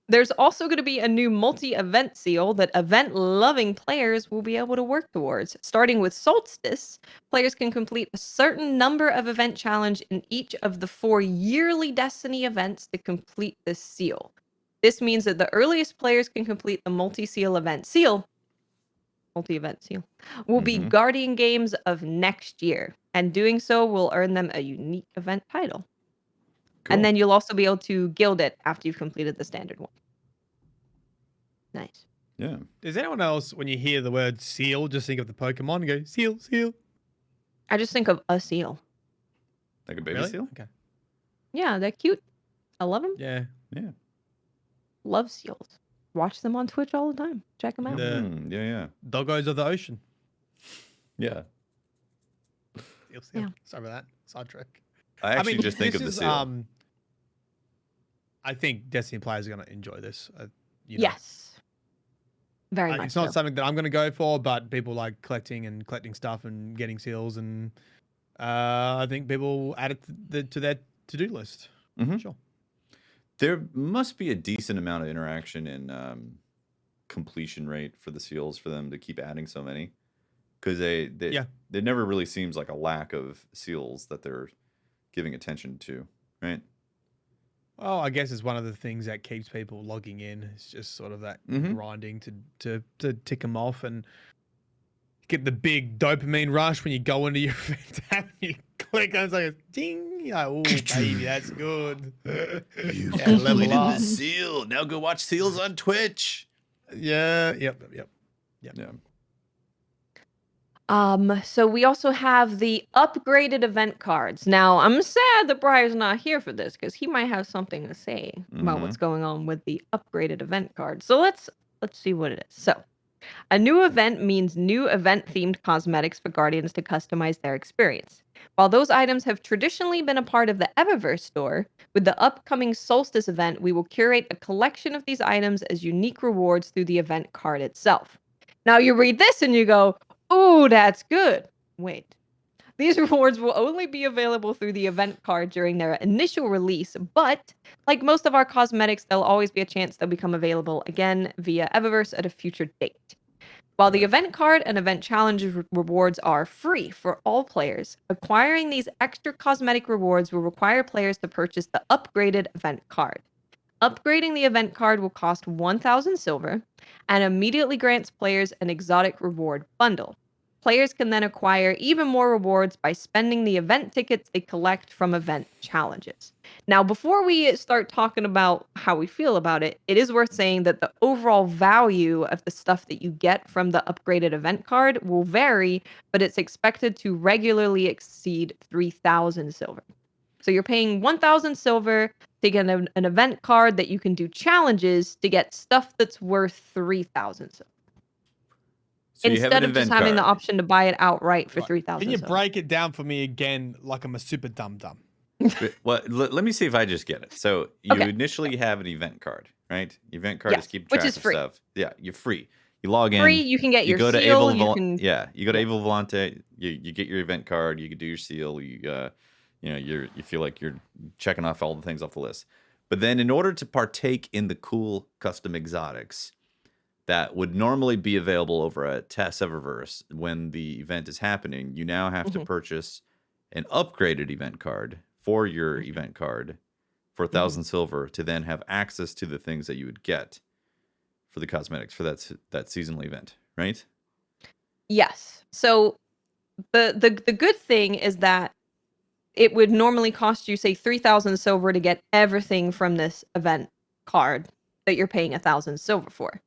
There's also going to be a new multi-event seal that event-loving players will be able to work towards. Starting with Solstice, players can complete a certain number of event challenge in each of the 4 yearly Destiny events to complete this seal. This means that the earliest players can complete the multi-event seal will be Mhm. Guardian games of next year, and doing so will earn them a unique event title. Cool. And then you'll also be able to guild it after you've completed the standard one. Nice. Yeah. Does anyone else, when you hear the word seal, just think of the Pokemon and go, seal, seal? I just think of a seal. Like a baby Really? seal? Okay. Yeah, they're cute. I love them. Yeah. Yeah. Love seals. Watch them on Twitch all the time. Check them out. Yeah, yeah. Doggos of the ocean. Yeah. Seal, seal. Yeah. Sorry about that. Sidetrack. I actually just think this of the is, seal. I think Destiny players are going to enjoy this. You know. Yes. Very much It's not so. something that I'm going to go for, but people like collecting stuff and getting seals, and I think people add it to their to-do list. Mhm. Sure. There must be a decent amount of interaction and completion rate for the seals for them to keep adding so many, because Yeah. there never really seems like a lack of seals that they're giving attention to, right? Well, I guess it's one of the things that keeps people logging in. It's just sort of that Mhm. grinding to tick them off and get the big dopamine rush when you go into your event tab and you click and it's like a ding. You're like, oh, baby, that's good. You Yeah, level completed the up. seal. Now go watch seals on Twitch. Yeah, yep. Yeah. So we also have the upgraded event cards. Now, I'm sad that Briar's not here for this because he might have something to say about what's going on with the upgraded event cards. So let's see what it is. So, A new event means new event-themed cosmetics for Guardians to customize their experience. While those items have traditionally been a part of the Eververse store, with the upcoming Solstice event, we will curate a collection of these items as unique rewards through the event card itself. Now you read this and you go, ooh, that's good. Wait. These rewards will only be available through the event card during their initial release, but like most of our cosmetics, there'll always be a chance they'll become available again via Eververse at a future date. While the event card and event challenge rewards are free for all players, acquiring these extra cosmetic rewards will require players to purchase the upgraded event card. Upgrading the event card will cost 1,000 silver and immediately grants players an exotic reward bundle. Players can then acquire even more rewards by spending the event tickets they collect from event challenges. Now, before we start talking about how we feel about it, it is worth saying that the overall value of the stuff that you get from the upgraded event card will vary, but it's expected to regularly exceed 3,000 silver. So you're paying 1,000 silver to get an event card that you can do challenges to get stuff that's worth 3,000 silver. So you have Instead an of just event having the card. option to buy it outright for Right. 3,000 Can you silver. break it down for me again like I'm a super dum-dum? Well, let me see if I just get it. So you Okay. initially have an event card, right? Event card is Yes, keep which track is of free. stuff. Yeah, you're free. You log in. Free, you can get You your go to seal, Ava you can... Yeah, you go to Yeah. Ava Volante. You get your event card. You can do your seal. You feel like you're checking off all the things off the list. But then, in order to partake in the cool custom exotics that would normally be available over at TES Eververse when the event is happening, you now have to Mhm. purchase an upgraded event card for your event card for 1,000 silver to then have access to the things that you would get for the cosmetics for that seasonal event, right? Yes. So the good thing is that it would normally cost you, say, 3,000 silver to get everything from this event card that you're paying 1,000 silver for.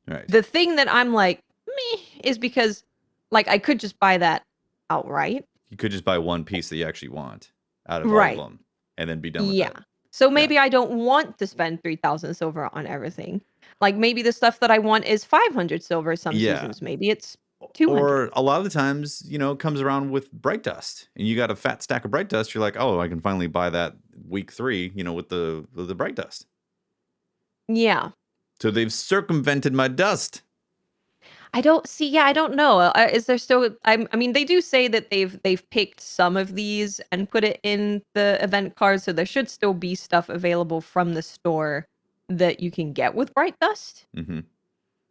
Right. The thing that I'm like, meh, is because, like, I could just buy that outright. You could just buy one piece that you actually want out of all Right. of them and then be done with Yeah. it. So maybe I don't want to spend 3,000 silver on everything. Like, maybe the stuff that I want is 500 silver some Yeah. seasons. Maybe it's 200. Or a lot of the times, it comes around with bright dust, and you got a fat stack of bright dust. You're like, oh, I can finally buy that week 3, with the bright dust. Yeah. So they've circumvented my dust. I don't know. Is there still? I mean, they do say that they've picked some of these and put it in the event card, so there should still be stuff available from the store that you can get with Bright Dust. Mm-hmm.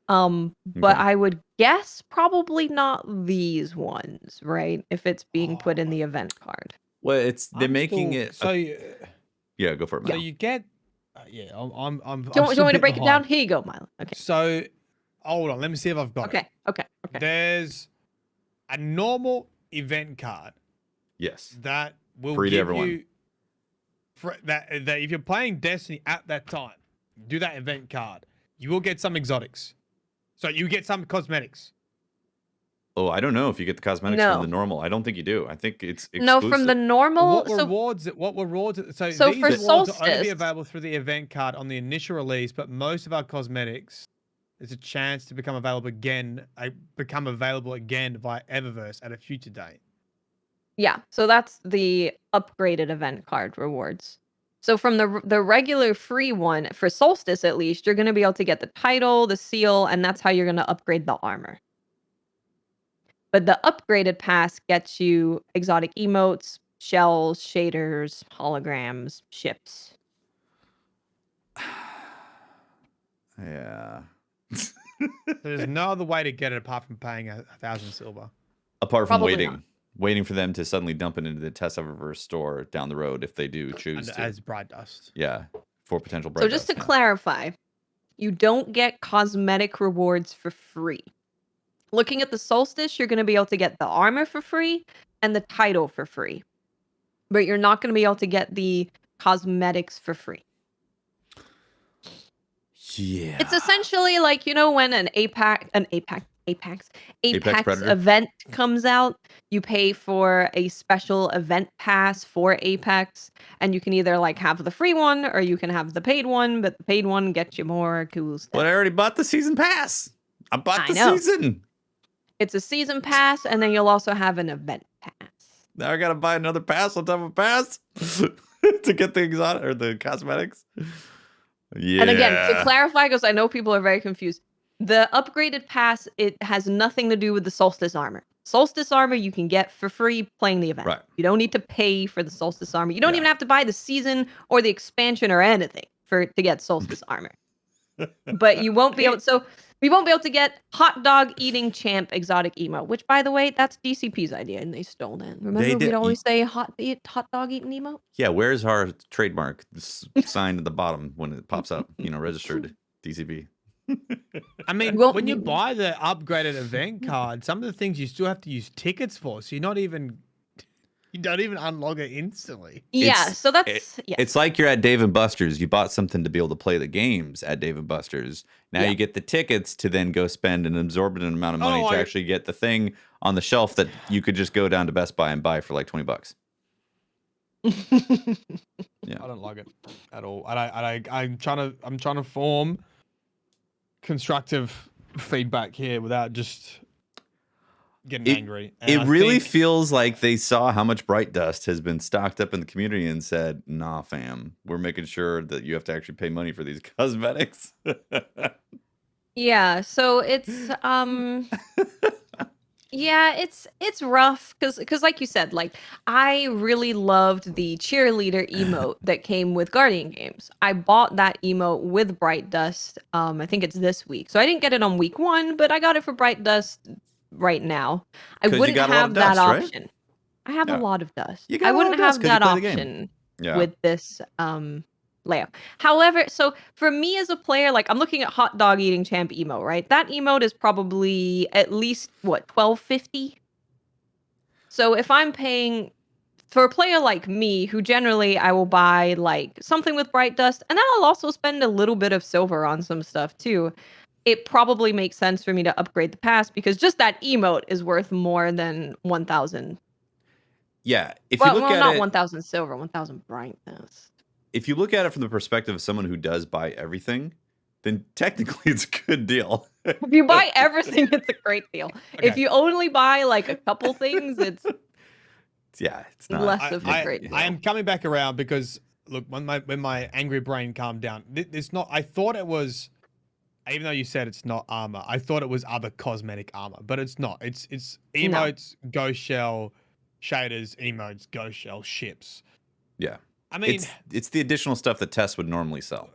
But Okay. I would guess probably not these ones, right? If it's being put in the event card. Well, they're making still, it. So Yeah, go for it, so Milo. you get I'm Do you want still me to bit break it down? behind. Here you go, Milo. Okay. So hold on, let me see if I've got it. Okay. There's a normal event card Yes. that will Free to give everyone. you that if you're playing Destiny at that time, do that event card, you will get some exotics. So you get some cosmetics. Oh, I don't know if you get the cosmetics from the No. normal. I don't think you do. I think it's exclusive. No, from the normal. What rewards? So So these for rewards will only Solstice- be available through the event card on the initial release, but most of our cosmetics, there's a chance to become available again via Eververse at a future date. Yeah, so that's the upgraded event card rewards. So from the regular free one, for Solstice at least, you're going to be able to get the title, the seal, and that's how you're going to upgrade the armor. But the upgraded pass gets you exotic emotes, shells, shaders, holograms, ships. Yeah. There's no other way to get it apart from paying 1,000 silver. Apart from Probably not. waiting for them to suddenly dump it into the TES Eververse store down the road if they do choose And to. as bright dust. Yeah, for potential bright So just dust, to clarify, you don't get cosmetic rewards for free. Looking at the Solstice, you're going to be able to get the armor for free and the title for free. But you're not going to be able to get the cosmetics for free. Yeah. It's essentially like, when an Apex Predator? event comes out, you pay for a special event pass for Apex, and you can either have the free one or you can have the paid one, but the paid one gets you more cool stuff. But I already bought the season pass. I bought I the know. season. It's a season pass, and then you'll also have an event pass. Now I gotta buy another pass on top of a pass to get the exotic or the cosmetics. Yeah. And again, to clarify, because I know people are very confused, the upgraded pass, it has nothing to do with the Solstice armor. Solstice armor you can get for free playing the event. Right. You don't need to pay for the Solstice armor. You don't Yeah. even have to buy the season or the expansion or anything to get Solstice armor. But you won't be able. So we won't be able to get hot dog eating champ exotic emote. Which, by the way, that's DCP's idea, and they stole that. Remember, we'd always say hot dog eating emote. Yeah, where's our trademark sign at the bottom when it pops up? Registered DCP. I mean, Well, when you you- buy the upgraded event card, some of the things you still have to use tickets for, so you don't even unlock it instantly. Yeah, so that's yeah. It's like you're at Dave & Buster's. You bought something to be able to play the games at Dave & Buster's. Now you get the tickets to then go spend an exorbitant amount of money to actually get the thing on the shelf that you could just go down to Best Buy and buy for like $20. Yeah. I don't like it at all. I'm trying to form constructive feedback here without just getting angry. And It I really think- feels like they saw how much Bright Dust has been stocked up in the community and said, "Nah, fam, we're making sure that you have to actually pay money for these cosmetics." Yeah, so it's yeah, it's rough because like you said, like I really loved the cheerleader emote that came with Guardian Games. I bought that emote with Bright Dust. I think it's this week. So I didn't get it on week 1, but I got it for Bright Dust right now. I 'Cause you wouldn't got a lot of have that dust, right? option. I have Yeah. a lot of dust. You got I a lot wouldn't of dust have 'cause you that play the game. option Yeah. with this layout. However, so for me as a player, like I'm looking at hot dog eating champ emote, right? That emote is probably at least what, $12.50? So if I'm paying for a player like me, who generally I will buy like something with Bright Dust, and then I'll also spend a little bit of silver on some stuff too. It probably makes sense for me to upgrade the pass because just that emote is worth more than 1,000. Yeah, if you look at not it, 1,000 silver, 1,000 Bright Dust. if you look at it from the perspective of someone who does buy everything, then technically it's a good deal. If you buy everything, it's a great deal. If Okay. you only buy like a couple things, it's It's not. less of a great deal. I am coming back around because look, when my angry brain calmed down, it's not. I thought it was, even though you said it's not armor, I thought it was other cosmetic armor, but it's not. It's emotes, ghost shell, shaders, emotes, ghost shell, ships. Yeah. I mean, it's the additional stuff that Tess would normally sell.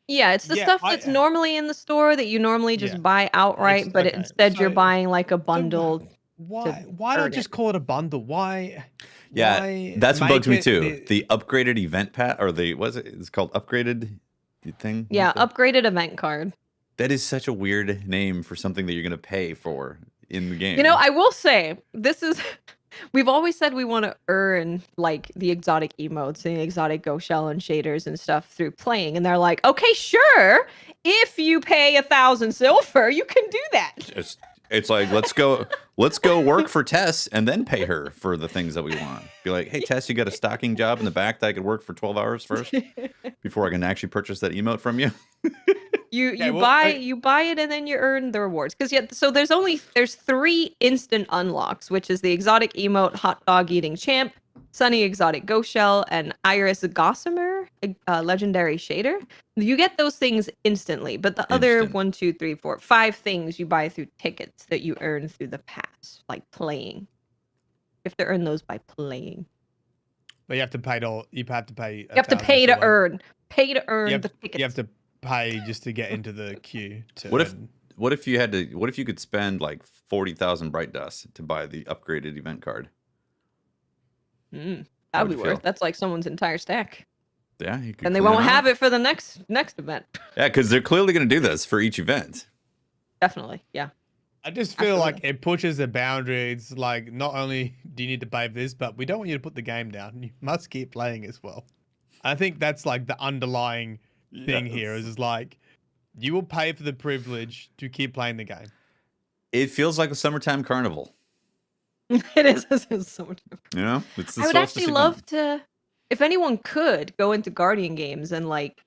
Yeah, it's the stuff that's normally in the store that you normally just buy outright, but instead you're buying like a bundle. Why not just call it a bundle? Why? Yeah, why that's what bugs me make too. The upgraded event pass, or it's called upgraded thing. Yeah, upgraded event card. That is such a weird name for something that you're going to pay for in the game. You know, I will say this is. We've always said we want to earn like the exotic emotes and the exotic ghost shell and shaders and stuff through playing, and they're like, okay, sure, if you pay 1,000 silver, you can do that. It's like let's go work for Tess and then pay her for the things that we want. Be like, hey Tess, you got a stocking job in the back that I could work for 12 hours first before I can actually purchase that emote from you. You buy it and then you earn the rewards. So there's 3 instant unlocks, which is the exotic emote, hot dog eating champ, sunny exotic ghost shell, and Iris Gossamer, legendary shader. You get those things instantly, but the other 1, 2, 3, 4, 5 things you buy through tickets that you earn through the pass, like playing. You have to earn those by playing. But you have to pay to. You have to pay. You have to pay to earn. Pay to earn the tickets. You have to pay just to get into the queue. What if you could spend like 40,000 Bright Dust to buy the upgraded event card? That would be worth. That's like someone's entire stack. Yeah, you could and they won't have it for the next event. Yeah, because they're clearly going to do this for each event. Definitely, yeah. I just feel like it pushes the boundaries. Like, not only do you need to pay for this, but we don't want you to put the game down. You must keep playing as well. I think that's like the underlying thing here is like, you will pay for the privilege to keep playing the game. It feels like a summertime carnival. It is summertime. You know, it's the I would actually love to, if anyone could go into Guardian Games and like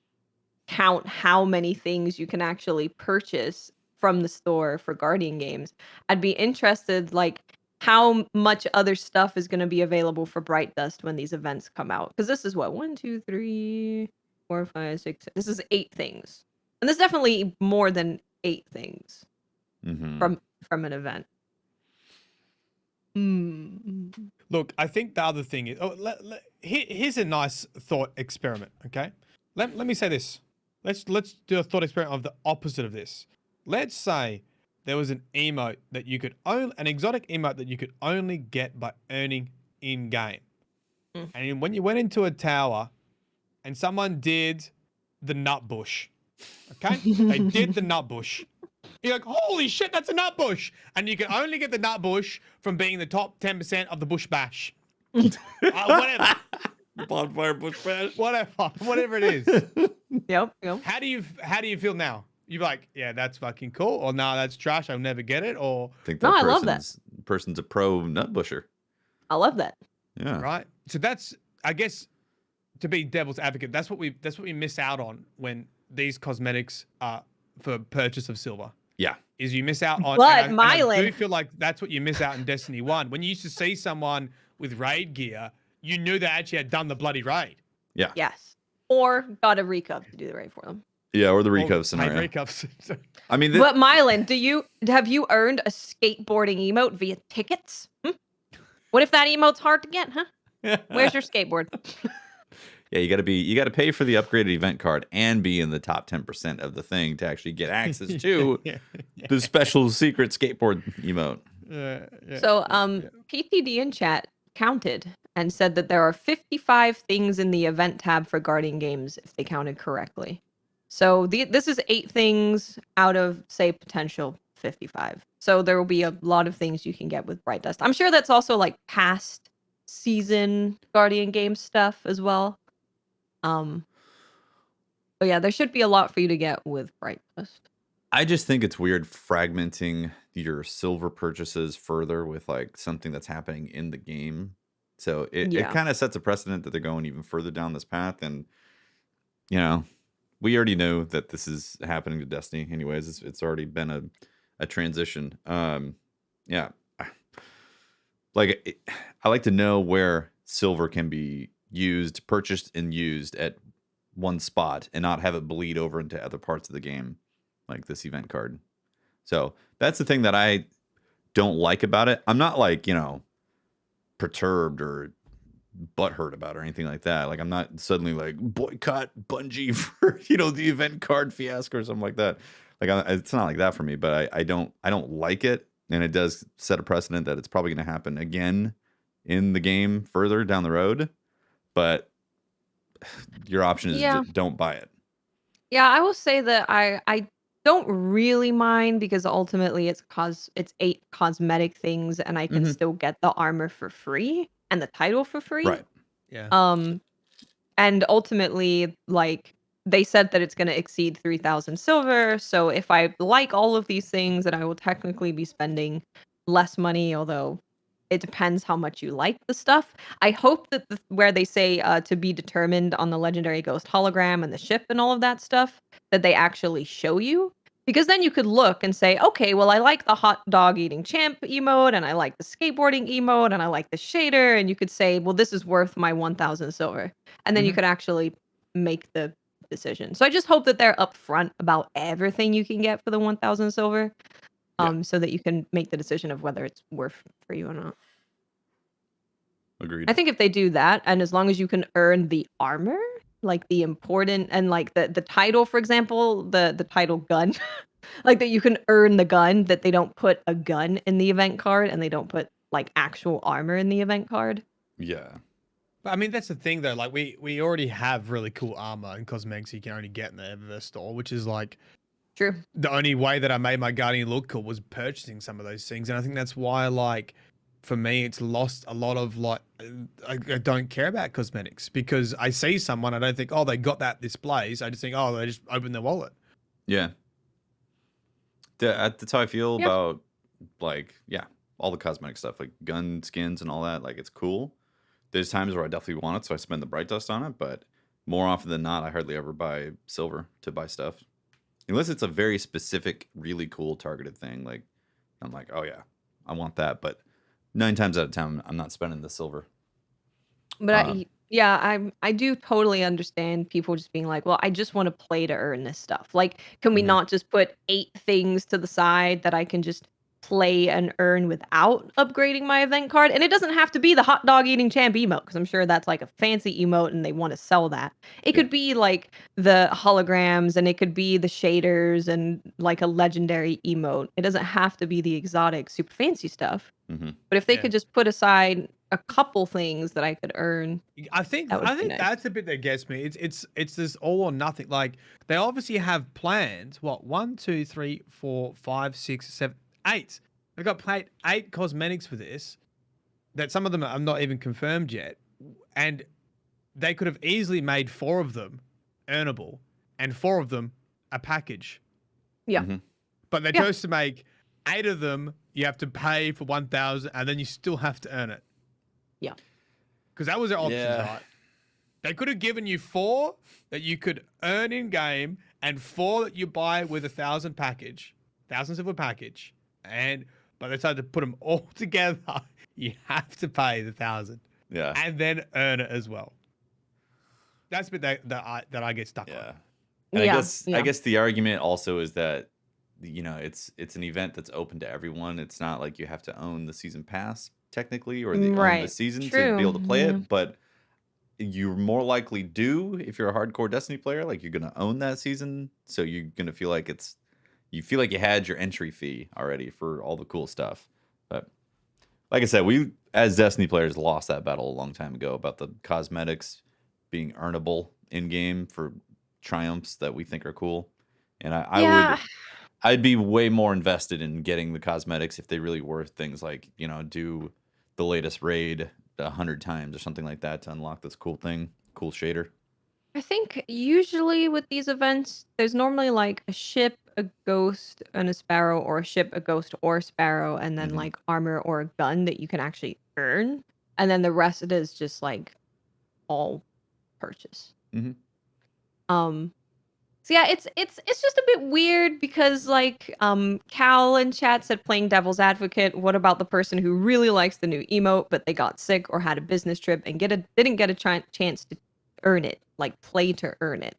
count how many things you can actually purchase from the store for Guardian games. I'd be interested, like, how much other stuff is going to be available for Bright Dust when these events come out. Because this is what, 1, 2, 3, 4, 5, 6. This is 8 things, and there's definitely more than 8 things from an event. Look, I think the other thing is, here's a nice thought experiment. Okay, let me say this. Let's do a thought experiment of the opposite of this. Let's say there was an emote that you could own, an exotic emote that you could only get by earning in game. And when you went into a tower and someone did the nut bush, okay, they did the nut bush. You're like, holy shit, that's a nut bush. And you can only get the nut bush from being the top 10% of the bush bash. Whatever. Bonfire bush bash. Whatever it is. Yep. How do you feel now? You're like, yeah, that's fucking cool. Or no, that's trash. I'll never get it. Or I think No, that I love that. person's a pro nut busher. I love that. Yeah. right. So that's, I guess, to be devil's advocate, that's what we miss out on when these cosmetics are for purchase of silver. Yeah. Is you miss out on. But and I do Mylan, feel like that's what you miss out in Destiny 1. When you used to see someone with raid gear, you knew they actually had done the bloody raid. Yeah. yes, or got a recov to do the raid for them. Yeah, or the Or recov paid scenario. recovs. I mean, But Mylan, have you earned a skateboarding emote via tickets? What if that emote's hard to get, huh? Where's your skateboard? Yeah, you got to pay for the upgraded event card and be in the top 10% of the thing to actually get access to the special secret skateboard emote. So, PTD in chat counted and said that there are 55 things in the event tab for Guardian games, if they counted correctly. So this is 8 things out of, say, potential 55. So there will be a lot of things you can get with Bright Dust. I'm sure that's also like past season Guardian game stuff as well. But yeah, there should be a lot for you to get with Bright Dust. I just think it's weird fragmenting your silver purchases further with like something that's happening in the game. So it kind of sets a precedent that they're going even further down this path. And, you know, we already know that this is happening to Destiny anyways. It's already been a transition. Yeah. Like, I like to know where silver can be used, purchased and used at one spot and not have it bleed over into other parts of the game, like this event card. So that's the thing that I don't like about it. I'm not like, you know, perturbed or butthurt about it or anything like that. Like, I'm not suddenly like boycott Bungie for, you know, the event card fiasco or something like that. Like, it's not like that for me, but I don't like it. And it does set a precedent that it's probably going to happen again in the game further down the road. But your option is don't buy it. Yeah, I will say that I don't really mind because ultimately it's 8 cosmetic things and I can still get the armor for free and the title for free. Right. Yeah. And ultimately, like, they said that it's going to exceed 3,000 silver. So if I like all of these things, then I will technically be spending less money, although it depends how much you like the stuff. I hope that where they say to be determined on the Legendary Ghost hologram and the ship and all of that stuff, that they actually show you. Because then you could look and say, okay, well, I like the hot dog eating champ emote, and I like the skateboarding emote, and I like the shader. And you could say, well, this is worth my 1,000 silver. And then you could actually make the decision. So I just hope that they're upfront about everything you can get for the 1,000 silver. So that you can make the decision of whether it's worth for you or not. Agreed. I think if they do that, and as long as you can earn the armor, like the important and like the title, for example, the title gun, like that you can earn the gun, that they don't put a gun in the event card and they don't put like actual armor in the event card. Yeah. But I mean, that's the thing though. Like we already have really cool armor and cosmetics you can only get in the Eververse store, which is like True. the only way that I made my Guardian look cool was purchasing some of those things. And I think that's why, like, for me, it's lost a lot of, like, I don't care about cosmetics because I see someone, I don't think, oh, they got that displays. I just think, oh, they just opened their wallet. Yeah. That's how I feel about, like, all the cosmetic stuff, like gun skins and all that. Like, it's cool. There's times where I definitely want it, so I spend the Bright Dust on it. But more often than not, I hardly ever buy silver to buy stuff. unless it's a very specific, really cool targeted thing. Like I'm like, oh yeah, I want that. But 9 times out of 10, I'm not spending the silver. But Um, I do totally understand people just being like, "Well, I just want to play to earn this stuff." Like, can we Mhm. not just put 8 things to the side that I can just play and earn without upgrading my event card? And it doesn't have to be the hot dog eating champ emote because I'm sure that's like a fancy emote and they want to sell that. It Yeah. could be like the holograms and it could be the shaders and like a legendary emote. It doesn't have to be the exotic super fancy stuff. hmm But if they Yeah. could just put aside a couple things that I could earn, I think that would I be think nice. that's a bit that gets me. It's this all or nothing. Like they obviously have plans. What 1, 2, 3, 4, 5, 6, 7, 8. They've got planned 8 cosmetics for this. That some of them are not even confirmed yet, and they could have easily made 4 of them earnable and 4 of them a package. Yeah. hmm But they Yeah. chose to make 8 of them. You have to pay for 1,000, and then you still have to earn it. Yeah. Because that was their options, Yeah. right? They could have given you 4 that you could earn in game and 4 that you buy with 1,000 package, 1,000 silver package. But they decided to put them all together. You have to pay the 1,000 Yeah. and then earn it as well. That's the bit that I get stuck Yeah. on. And Yeah. I guess the argument also is that it's an event that's open to everyone. It's not like you have to own the season pass technically or own the Right. season to be True. able to play Yeah. it, but you more likely do if you're a hardcore Destiny player. Like you're gonna own that season, so you're gonna feel like you feel like you had your entry fee already for all the cool stuff. But like I said, we as Destiny players lost that battle a long time ago about the cosmetics being earnable in game for triumphs that we think are cool. And Yeah. I'd be way more invested in getting the cosmetics if they really were things like, do the latest raid 100 times or something like that to unlock this cool thing, cool shader. I think usually with these events, there's normally like a ship, a ghost, and a sparrow, or a ship, a ghost, or a sparrow, and then hmm like armor or a gun that you can actually earn. And then the rest of it is just like all purchase. hmm Um, So yeah, it's just a bit weird because like Cal in chat said playing devil's advocate, what about the person who really likes the new emote but they got sick or had a business trip and didn't get a chance to earn it, like play to earn it.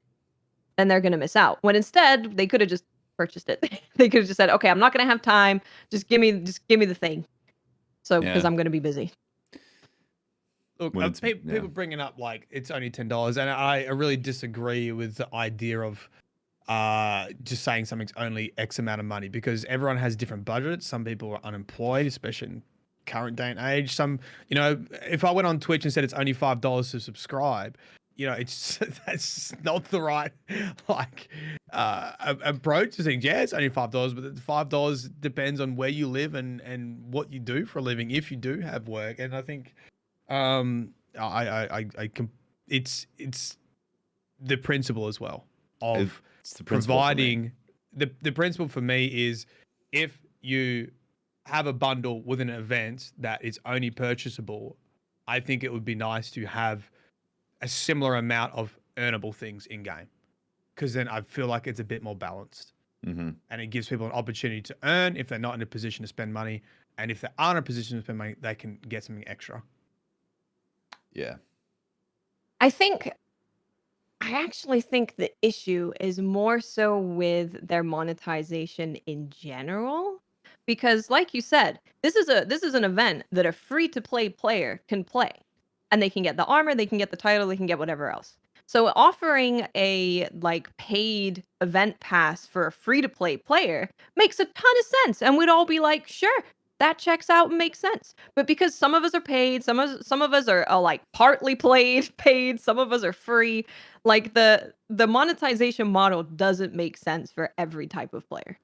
Then they're going to miss out. When instead they could have just purchased it. They could have just said, "Okay, I'm not going to have time. Just give me the thing." So because Yeah. I'm going to be busy. Look, When it's people bringing up like it's only $10, and I really disagree with the idea of just saying something's only X amount of money because everyone has different budgets. Some people are unemployed, especially in current day and age. If I went on Twitch and said it's only $5 to subscribe, it's that's not the right approach to things. Yeah, it's only $5, but the $5 depends on where you live and what you do for a living. If you do have work, and I think it's the principle as well of it's the principle for me. providing the principle for me is if you have a bundle with an event that is only purchasable, I think it would be nice to have a similar amount of earnable things in game because then I feel like it's a bit more balanced hmm and it gives people an opportunity to earn if they're not in a position to spend money, and if they are in a position to spend money, they can get something extra. Yeah. I actually think the issue is more so with their monetization in general because like you said, this is an event that a free to play player can play and they can get the armor, they can get the title, they can get whatever else. So offering a like paid event pass for a free to play player makes a ton of sense and we'd all be like, "Sure, that checks out and makes sense." But because some of us are paid, some of us are like partly paid, some of us are free, like the monetization model doesn't make sense for every type of player.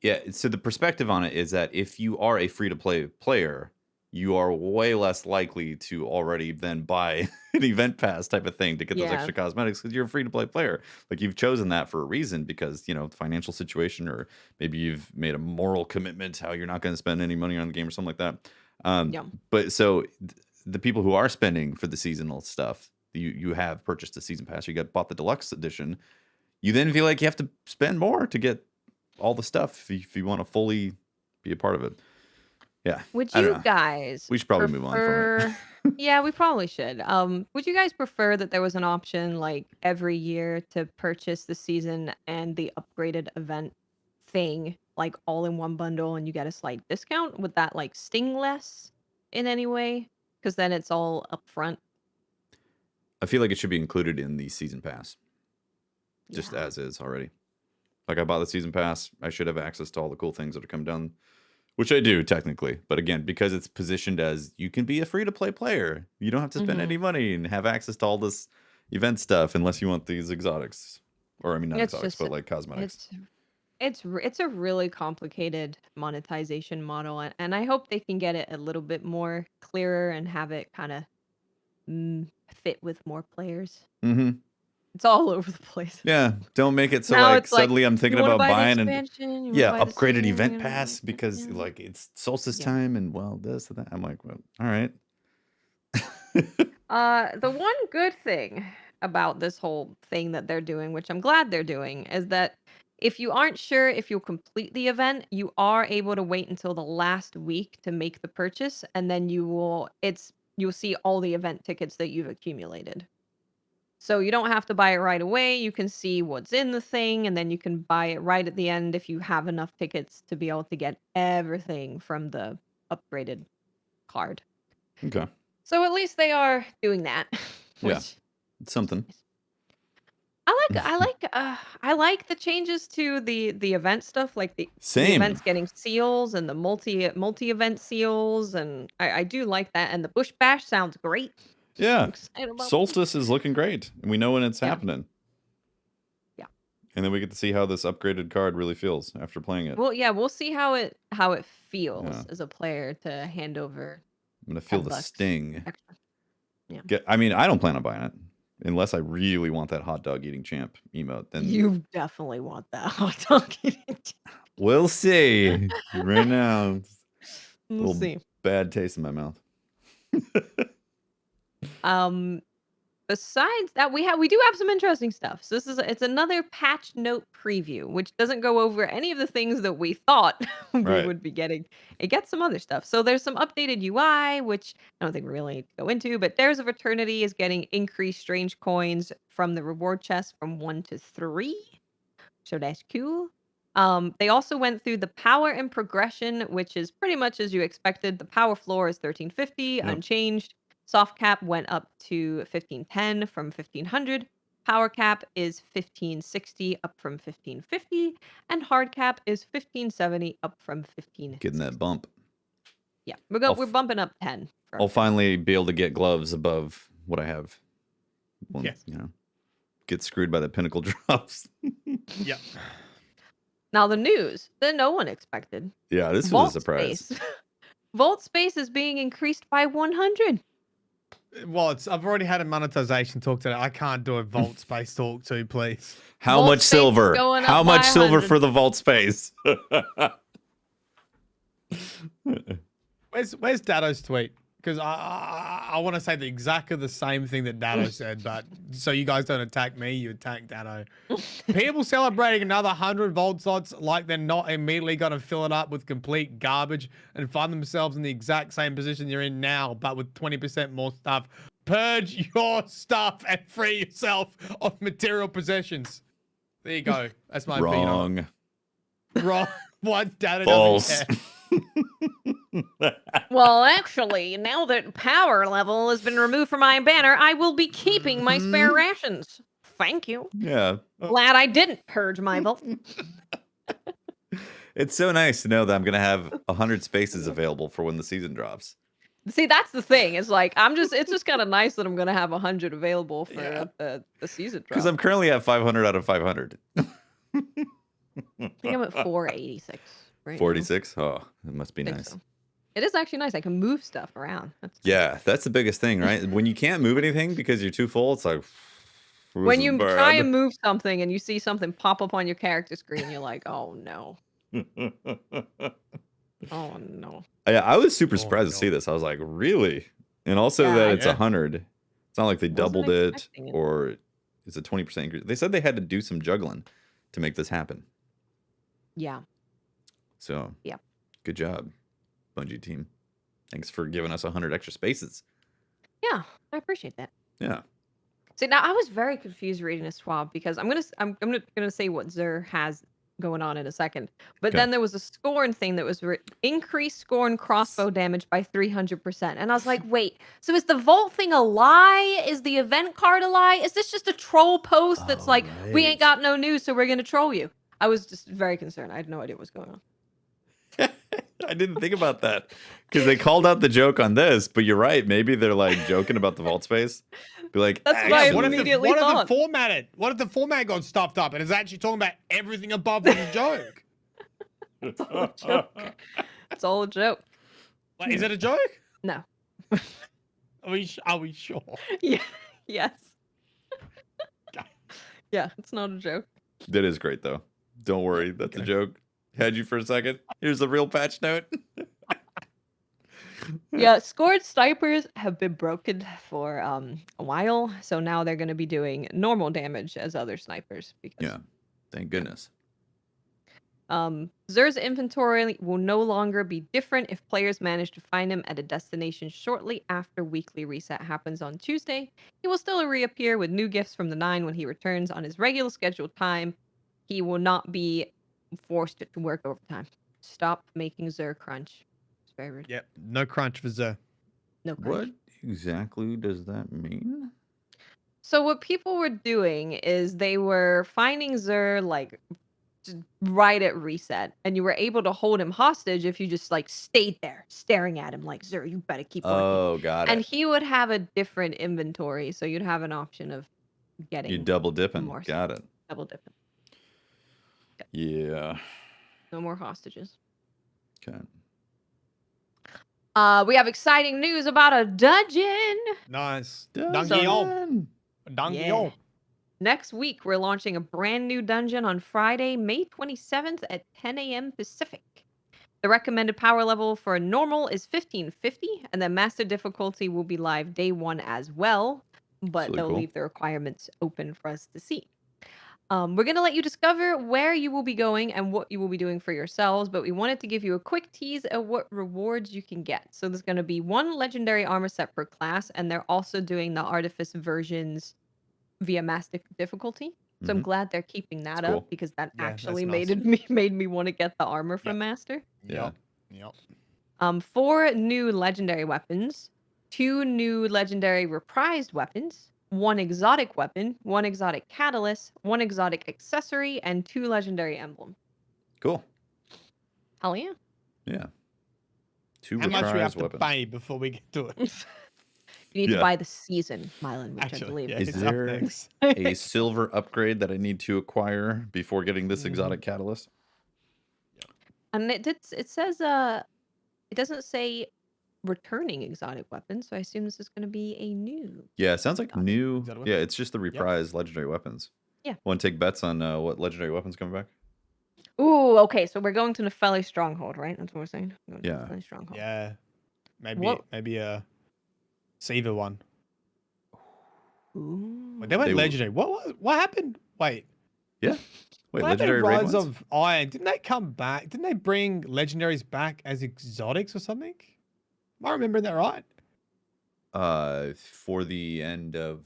Yeah, so the perspective on it is that if you are a free to play player, you are way less likely to already then buy an event pass type of thing to get those Yeah. extra cosmetics because you're a free to play player. Like you've chosen that for a reason because, financial situation, or maybe you've made a moral commitment how you're not going to spend any money on the game or something like that. Yeah. But so the people who are spending for the seasonal stuff, you have purchased a season pass, bought the deluxe edition. you then feel like you have to spend more to get all the stuff if you want to fully be a part of it. Yeah. Would I don't you know. guys We should probably move on from it. Yeah, we probably should. Would you guys prefer that there was an option like every year to purchase the season and the upgraded event thing like all in one bundle and you get a slight discount? Would that like sting less in any way? Because then it's all upfront. I feel like it should be included in the season pass, just Yeah. as is already. Like I bought the season pass, I should have access to all the cool things that are coming down, which I do technically. But again, because it's positioned as you can be a free-to-play player, you don't have to spend Mhm. any money and have access to all this event stuff unless you want these exotics, or I mean not It's exotics, just but like cosmetics. it's a really complicated monetization model, and I hope they can get it a little bit more clearer and have it kind of fit with more players. Mm-hmm. It's all over the place. Yeah, don't make it so Now like it's like, suddenly I'm thinking you want to about buy the buying an expansion, you want to buy the upgraded season, event pass because yeah. like it's Solstice Yeah. time and well this and that. I'm like, well, all right. The one good thing about this whole thing that they're doing, which I'm glad they're doing, is that if you aren't sure if you'll complete the event, you are able to wait until the last week to make the purchase, and then you'll see all the event tickets that you've accumulated. So you don't have to buy it right away. You can see what's in the thing, and then you can buy it right at the end if you have enough tickets to be able to get everything from the upgraded card. Okay. So at least they are doing that. Yeah. Which It's something. is nice. I like the changes to the event stuff, like the Same. events getting seals and the multi event seals, and I do like that. And the Bush Bash sounds great. Yeah. I'm excited about Solstice is looking great. And we know when it's Yeah. happening. Yeah. And then we get to see how this upgraded card really feels after playing it. Well, yeah, we'll see how it feels Yeah. as a player to hand over I'm gonna feel 10 the bucks sting. extra. Yeah. I mean, I don't plan on buying it unless I really want that hot dog eating champ emote. Then You definitely want that hot dog eating. we'll see. Right now, it's a We'll little see. bad taste in my mouth. Besides that, we do have some interesting stuff. So it's another patch note preview, which doesn't go over any of the things that we thought we Right. would be getting. It gets some other stuff. So there's some updated UI, which I don't think we really need to go into, but Dares of Eternity is getting increased strange coins from the reward chest from 1 to 3. So that's cool. They also went through the power and progression, which is pretty much as you expected. The power floor is 1350, unchanged. Soft cap went up to 1510 from 1500. Power cap is 1560 up from 1550. And hard cap is 1570 up from 1560. Getting that bump. Yeah, we're bumping up 10. I'll finally be able to get gloves above what I have. Well, Yes. You know, get screwed by the pinnacle drops. Yep. Now the news that no one expected. Yeah, this was Vault a surprise. space. Vault space is being increased by 100. Well, I've already had a monetization talk today. I can't do a vault space talk too, please. How Vault much space silver? going up How much by silver 100. for the vault space? Where's Dato's tweet? Because I want to say exactly the same thing that Dato said, but so you guys don't attack me, you attack Dato. People celebrating another 100 vault slots like they're not immediately going to fill it up with complete garbage and find themselves in the exact same position you're in now, but with 20% more stuff. Purge your stuff and free yourself of material possessions. There you go. That's my opinion on it. Wrong. What? Dato False. doesn't care. Well, actually, now that power level has been removed from my banner, I will be keeping my spare rations. Thank you. Yeah. Glad I didn't purge my vault. It's so nice to know that I'm going to have 100 spaces available for when the season drops. See, that's the thing. It's like it's just kind of nice that I'm gonna have 100 available for the season drop. Because I'm currently at 500 out of 500. I think I'm at 486. Right 46? Oh, it must be now. nice. So. It is actually nice. I can move stuff around. Yeah, that's the biggest thing, right? When you can't move anything because you're too full, it's like... When you try and move something and you see something pop up on your character screen, you're like, oh no. Oh no. Yeah, I was super surprised to see this. I was like, really? And also that it's 100. It's not like they doubled it expecting it. or It's a 20% increase. They said they had to do some juggling to make this happen. Yeah. So, yeah. Good job, Bungie team. Thanks for giving us 100 extra spaces. Yeah, I appreciate that. Yeah. See, now I was very confused reading this TWAB because I'm gonna say what Xur has going on in a second, but Okay. then there was a Scorn thing that was increased Scorn crossbow damage by 300%, and I was like, wait, so is the Vault thing a lie? Is the event card a lie? Is this just a troll post that's like, we ain't got no news, so we're gonna troll you? I was just very concerned. I had no idea what was going on. I didn't think about that because they called out the joke on this, but you're right. Maybe they're like joking about the vault space. Be like, That's what I actually, immediately what if thought. the formatted? What if the format got stuffed up and it's actually talking about everything above was a joke? It's all a joke. It's all a joke. Like, is it a joke? No. Are we sure? Yeah. Yes. Yeah, it's not a joke. That is great though. Don't worry, that's a joke. Had you for a second. Here's the real patch note. Yeah, scored snipers have been broken for a while, so now they're going to be doing normal damage as other snipers. Because, Yeah, thank goodness. Xur's inventory will no longer be different if players manage to find him at a destination shortly after weekly reset happens on Tuesday. He will still reappear with new gifts from the 9 when he returns on his regular scheduled time. He will not be forced to work overtime. Stop making Xur crunch. It's very rude. Yep. No crunch for Xur. No crunch. What exactly does that mean? So what people were doing is they were finding Xur like just right at reset, and you were able to hold him hostage if you just like stayed there staring at him like, Xur, you better keep working. Oh, got And it. he would have a different inventory, so you'd have an option of getting You double dipping. more Got it. double dipping. Yeah. No more hostages. Okay. We have exciting news about a dungeon. Nice. Dungeon. Dungeon. Next week, we're launching a brand new dungeon on Friday, May 27th at 10 a.m. Pacific. The recommended power level for a normal is 1550, and the master difficulty will be live day 1 as well, but really they'll cool. leave the requirements open for us to see. We're going to let you discover where you will be going and what you will be doing for yourselves, but we wanted to give you a quick tease of what rewards you can get. So there's going to be 1 legendary armor set per class, and they're also doing the Artifice versions via master difficulty. So I'm glad they're keeping that That's up cool. because that Yeah, actually that's made me want to get the armor from master. Yeah. Yep. 4 new legendary weapons, 2 new legendary reprised weapons, 1 exotic weapon, 1 exotic catalyst, 1 exotic accessory, and 2 legendary emblem. Cool. Hell yeah. Yeah. 2 How much we have reprised to weapons. pay before we get to it? You need Yeah. to buy the season, Mylan, which I Actually, believe yeah, Is it's up there next. a silver upgrade that I need to acquire before getting this exotic catalyst? And it says it doesn't say returning exotic weapons, so I assume this is going to be a new. Yeah, it sounds like exotic. new. Exotic Yeah, weapons? it's just the reprised legendary weapons. Yeah. Want to take bets on what legendary weapons coming back? Ooh, okay, so we're going to Nefeli Stronghold, right? That's what we're saying. Going to Yeah. Nefeli Stronghold. Yeah. What? Maybe a Seaver one. Ooh. Wait, they went They were- legendary. What happened? Wait. Yeah. Wait, What happened legendary to raid Rise ones? of Iron? Didn't they come back? Didn't they bring legendaries back as exotics or something? Am I remembering that right? For the end of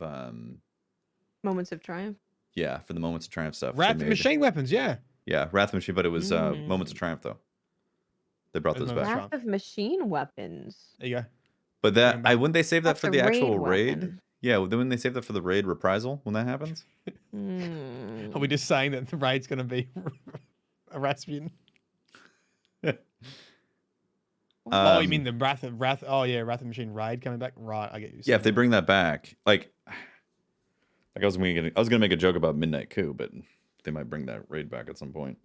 Moments of Triumph. yeah, for the Moments of Triumph stuff. they Wrath made- machine weapons, yeah. Yeah, Wrath of Machine, but it was Moments of Triumph though. They brought those Moments of back. Triumph. Wrath of Machine weapons. There you go. But Bring that 'em back. wouldn't they save that That's for a the actual raid raid? weapon. Yeah, when they save that for the raid reprisal when that happens? Hmm. Are we just saying that the raid's going to be a Rasputin? Oh, you mean the Wrath? Oh yeah, Wrath of Machine raid coming back? Right, I get you. Yeah, if they bring that back, like I was gonna make a joke about Midnight Coup, but they might bring that raid back at some point.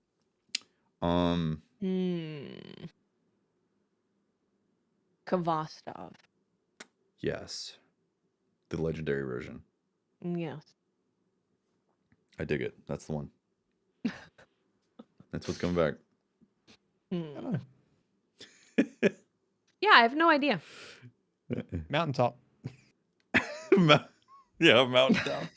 Kvostov. Yes, the legendary version. Yes. I dig it. That's the one. That's what's coming back. I don't know. Yeah, I have no idea. Mountaintop. Yeah, Mountain Town.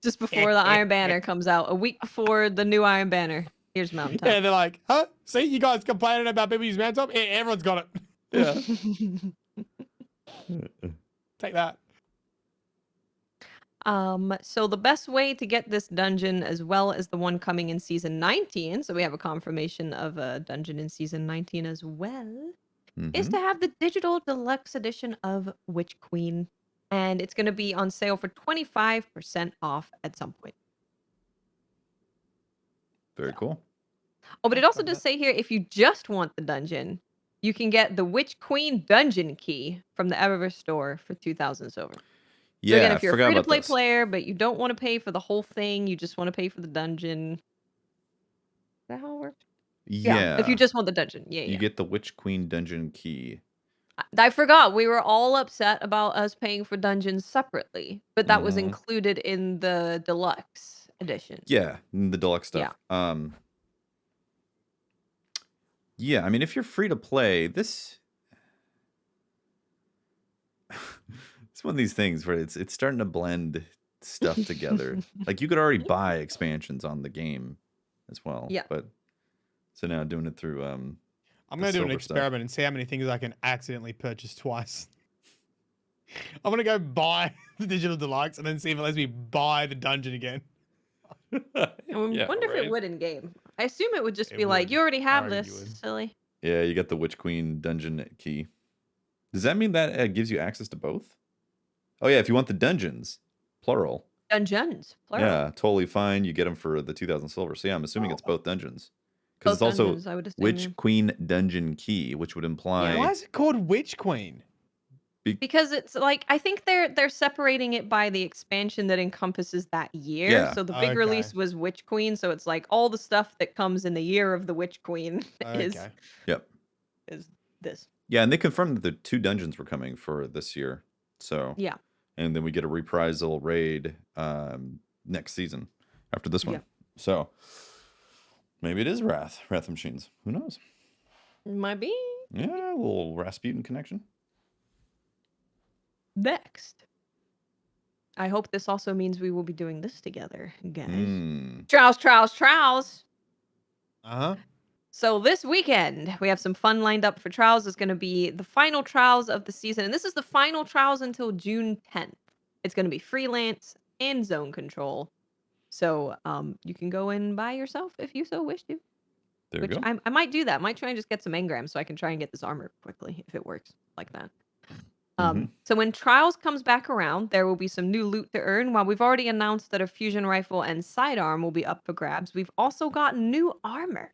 Just before the Iron Banner comes out, a week before the new Iron Banner. Here's Mountaintop. Yeah, they're like, huh? See, you guys complaining about people use Mountaintop? Yeah, everyone's got it. Yeah. Take that. So the best way to get this dungeon, as well as the one coming in season 19, so we have a confirmation of a dungeon in season 19 as well, is to have the digital deluxe edition of Witch Queen, and it's going to be on sale for 25% off at some point. Very cool. Oh, but it also does say here, if you just want the dungeon, you can get the Witch Queen dungeon key from the Eververse store for 2,000 silver. Yeah, So again, if you're a forgot about free-to-play this. player, but you don't want to pay for the whole thing, you just want to pay for the dungeon. Is that how it works? Yeah. If you just want the dungeon. Yeah, You yeah. get the Witch Queen dungeon key. I forgot. We were all upset about us paying for dungeons separately, but that was Mhm. included in the deluxe edition. Yeah, the deluxe stuff. Yeah, I mean, if you're free to play, this it's one of these things where it's starting to blend stuff together. Like you could already buy expansions on the game as well. Yeah. But so now doing it through I'm gonna do an silver experiment stuff. and see how many things I can accidentally purchase twice. I'm gonna go buy the digital deluxe and then see if it lets me buy the dungeon again. I wonder if it would in game. I assume it would just be like, would. you already I have reckon this, you would. silly. Yeah, you got the Witch Queen dungeon key. Does that mean that gives you access to both? Oh yeah, if you want the dungeons, plural. Dungeons, plural. Yeah, totally fine. You get them for the 2,000 silver. So yeah, I'm assuming it's both dungeons. Because Both it's also dungeons, I would assume. Witch Queen dungeon key, which would imply Why is it called Witch Queen? Because it's like, I think they're separating it by the expansion that encompasses that year. Yeah. So the big release was Witch Queen, so it's like all the stuff that comes in the year of the Witch Queen is this. Yeah, and they confirmed that the 2 dungeons were coming for this year. So yeah, and then we get a reprisal raid next season after this one. Yeah. So maybe it is Wrath of Machines. Who knows? Might be. Yeah, a little Rasputin connection. Next. I hope this also means we will be doing this together, guys. Mm. Trials. Uh-huh. So this weekend, we have some fun lined up for trials. It's going to be the final trials of the season. And this is the final trials until June 10th. It's going to be freelance and zone control. So you can go in by yourself if you so wish to. There you go. I might do that. I might try and just get some engrams so I can try and get this armor quickly if it works like that. So when Trials comes back around, there will be some new loot to earn. While we've already announced that a fusion rifle and sidearm will be up for grabs, we've also got new armor.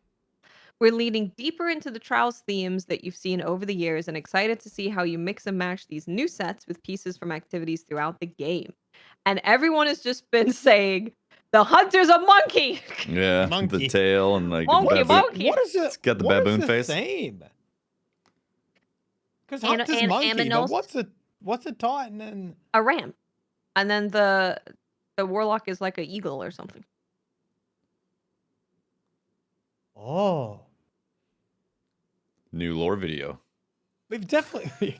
We're leading deeper into the Trials themes that you've seen over the years and excited to see how you mix and match these new sets with pieces from activities throughout the game. And everyone has just been saying, the hunter's a monkey! Yeah, Monkey. the tail and like Monkey, the baboon. monkey. What is it? It's got the what baboon is the face. theme? Because An- Hunter's an- monkey, aminos. but what's a Titan and A ram. And then the warlock is like an eagle or something. oh, New lore video. we've definitely.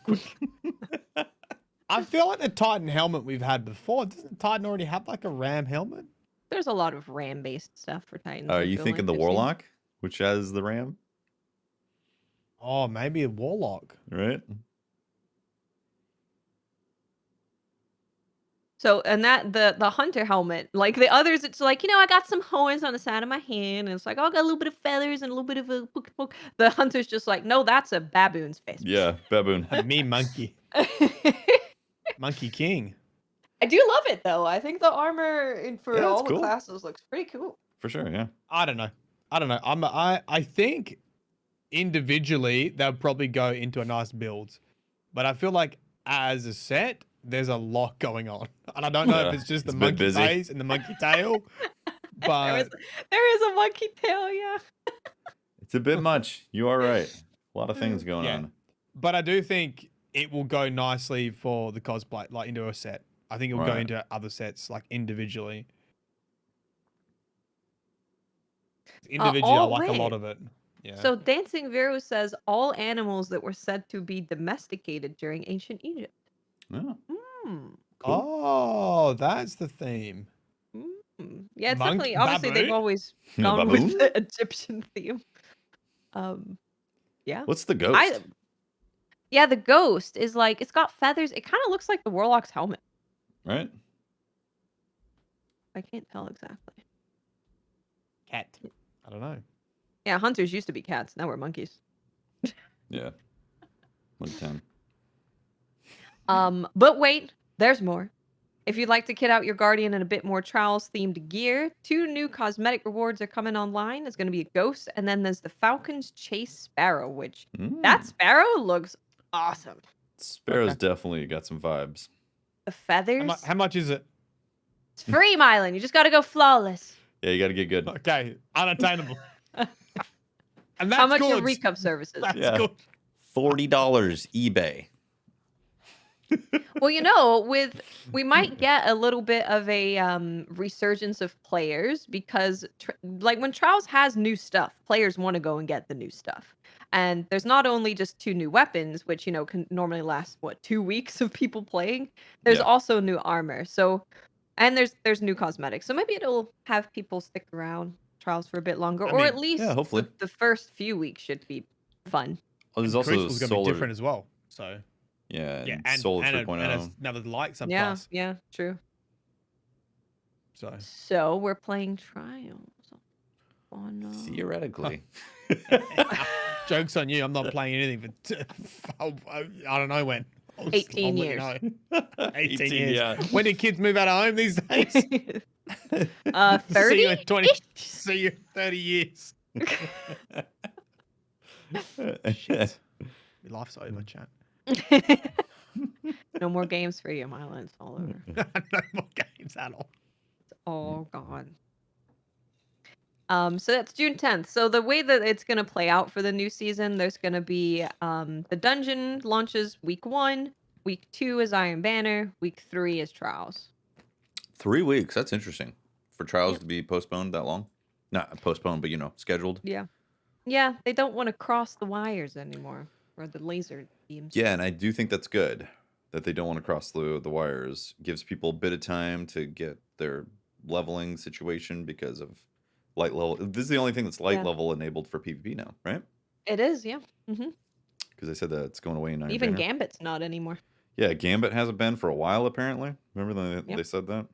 I feel like the Titan helmet we've had before. Doesn't the Titan already have like a ram helmet? There's a lot of ram-based stuff for Titans. Are I you feel thinking like the I've seen. warlock, which has the ram, Oh, maybe a warlock. right? So, and that the hunter helmet, like the others, it's like, I got some horns on the side of my hand, and it's like, oh, I got a little bit of feathers and a little bit of a poke. The hunter's just like, no, that's a baboon's face. Yeah, baboon. Me monkey, monkey king. I do love it though. I think the armor for Yeah, it's all the cool. classes looks pretty cool. For sure, yeah. I don't know. I think individually they'll probably go into a nice build, but I feel like as a set, there's a lot going on, and I don't know Yeah, if it's just the it's a bit monkey busy. face and the monkey tail, but There is a monkey tail, yeah. It's a bit much. You are right. A lot of things going Yeah. on. but I do think it will go nicely for the cosplay, like into a set. I think it will go Right. into other sets, like individually. Individually, I like a lot of it. Yeah. So Dancing Vero says all animals that were said to be domesticated during ancient Egypt. Yeah. Hmm. Cool. Oh, that's the theme. Yeah, it's Monk, definitely obviously they've baboon? always A gone with baboon? the Egyptian theme. Yeah. What's the ghost? Yeah, the ghost is like it's got feathers. It kind of looks like the warlock's helmet. Right? I can't tell exactly. Cat. I don't know. Yeah, hunters used to be cats. Now we're monkeys. Yeah. 110. But wait, there's more. If you'd like to kit out your guardian in a bit more Trials-themed gear, 2 new cosmetic rewards are coming online. It's going to be a ghost, and then there's the Falcon's Chase Sparrow, which that sparrow looks awesome. Sparrow's Okay. definitely got some vibes. The feathers. How much is it? It's free, Mylan. You just got to go flawless. Yeah, you got to get good. Okay, unattainable. And that's How much good. are recap services? That's Yeah. good. $40 eBay. Well, we might get a little bit of a resurgence of players because like when Trials has new stuff, players want to go and get the new stuff. And there's not only just 2 new weapons, which can normally last 2 weeks of people playing. There's Yeah. also new armor. So and there's new cosmetics. So maybe it'll have people stick around Trials for a bit longer, I or mean, at least yeah, hopefully. the first few weeks should be fun. Oh, there's And also Crucible's gonna be solar. different as well. So Yeah, yeah, and Solar and 3.0. another light sub Yeah, class. yeah, true. So So we're playing Trials. On, Theoretically. joke's on you. I'm not playing anything for I don't know when. 18 I'll years. let you know. 18 years. Yeah. When do kids move out of home these days? 30? See you in 20. See you in 30 years. Shit. Your life's over, chat. No more games for you, Mylan. It's all over. No more games at all. It's all gone. So that's June 10th. So the way that it's gonna play out for the new season, there's gonna be the dungeon launches week 1, week 2 is Iron Banner, week 3 is Trials. 3 weeks. That's interesting. For Trials Yep. to be postponed that long? Not postponed, but scheduled. Yeah. Yeah, they don't want to cross the wires anymore. Or the laser beams. Yeah, and I do think that's good that they don't want to cross the wires. Gives people a bit of time to get their leveling situation because of light level. This is the only thing that's light Yeah. level enabled for PvP now, right? It is, yeah. Because they said that it's going away in Iron Even Banner. Gambit's not anymore. Yeah, Gambit hasn't been for a while apparently. Remember they Yep. said that?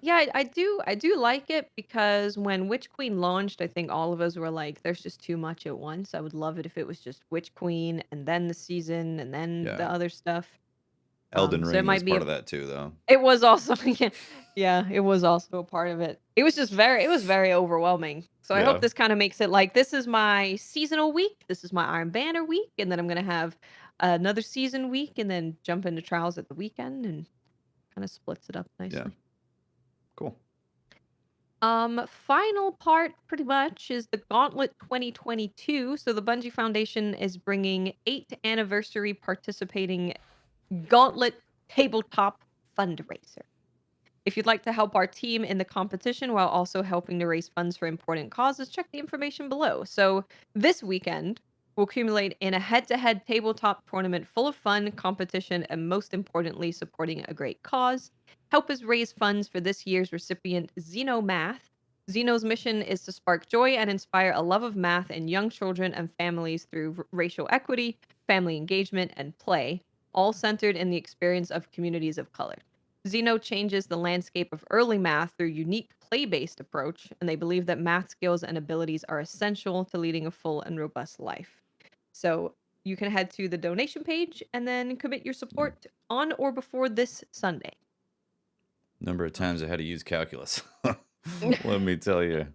Yeah, I do like it because when Witch Queen launched, I think all of us were like, there's just too much at once. I would love it if it was just Witch Queen and then the season and then the Yeah. other stuff. Elden so Ring it might was be part a- of that too, though. It was also yeah, it was also a part of it. It was very overwhelming. So I Yeah. hope this kind of makes it like this is my seasonal week, this is my Iron Banner week, and then I'm gonna have another season week and then jump into Trials at the weekend and kind of splits it up nicely. Yeah. Cool. Final part pretty much is the Gauntlet 2022. So the Bungie Foundation is bringing 8th anniversary participating Gauntlet tabletop fundraiser. If you'd like to help our team in the competition while also helping to raise funds for important causes, check the information below. So this weekend, we'll accumulate in a head-to-head tabletop tournament full of fun, competition, and most importantly, supporting a great cause. Help us raise funds for this year's recipient, Xeno Math. Xeno's mission is to spark joy and inspire a love of math in young children and families through racial equity, family engagement, and play, all centered in the experience of communities of color. Xeno changes the landscape of early math through unique play-based approach, and they believe that math skills and abilities are essential to leading a full and robust life. So you can head to the donation page and then commit your support on or before this Sunday. Number of times I had to use calculus. Let me tell you.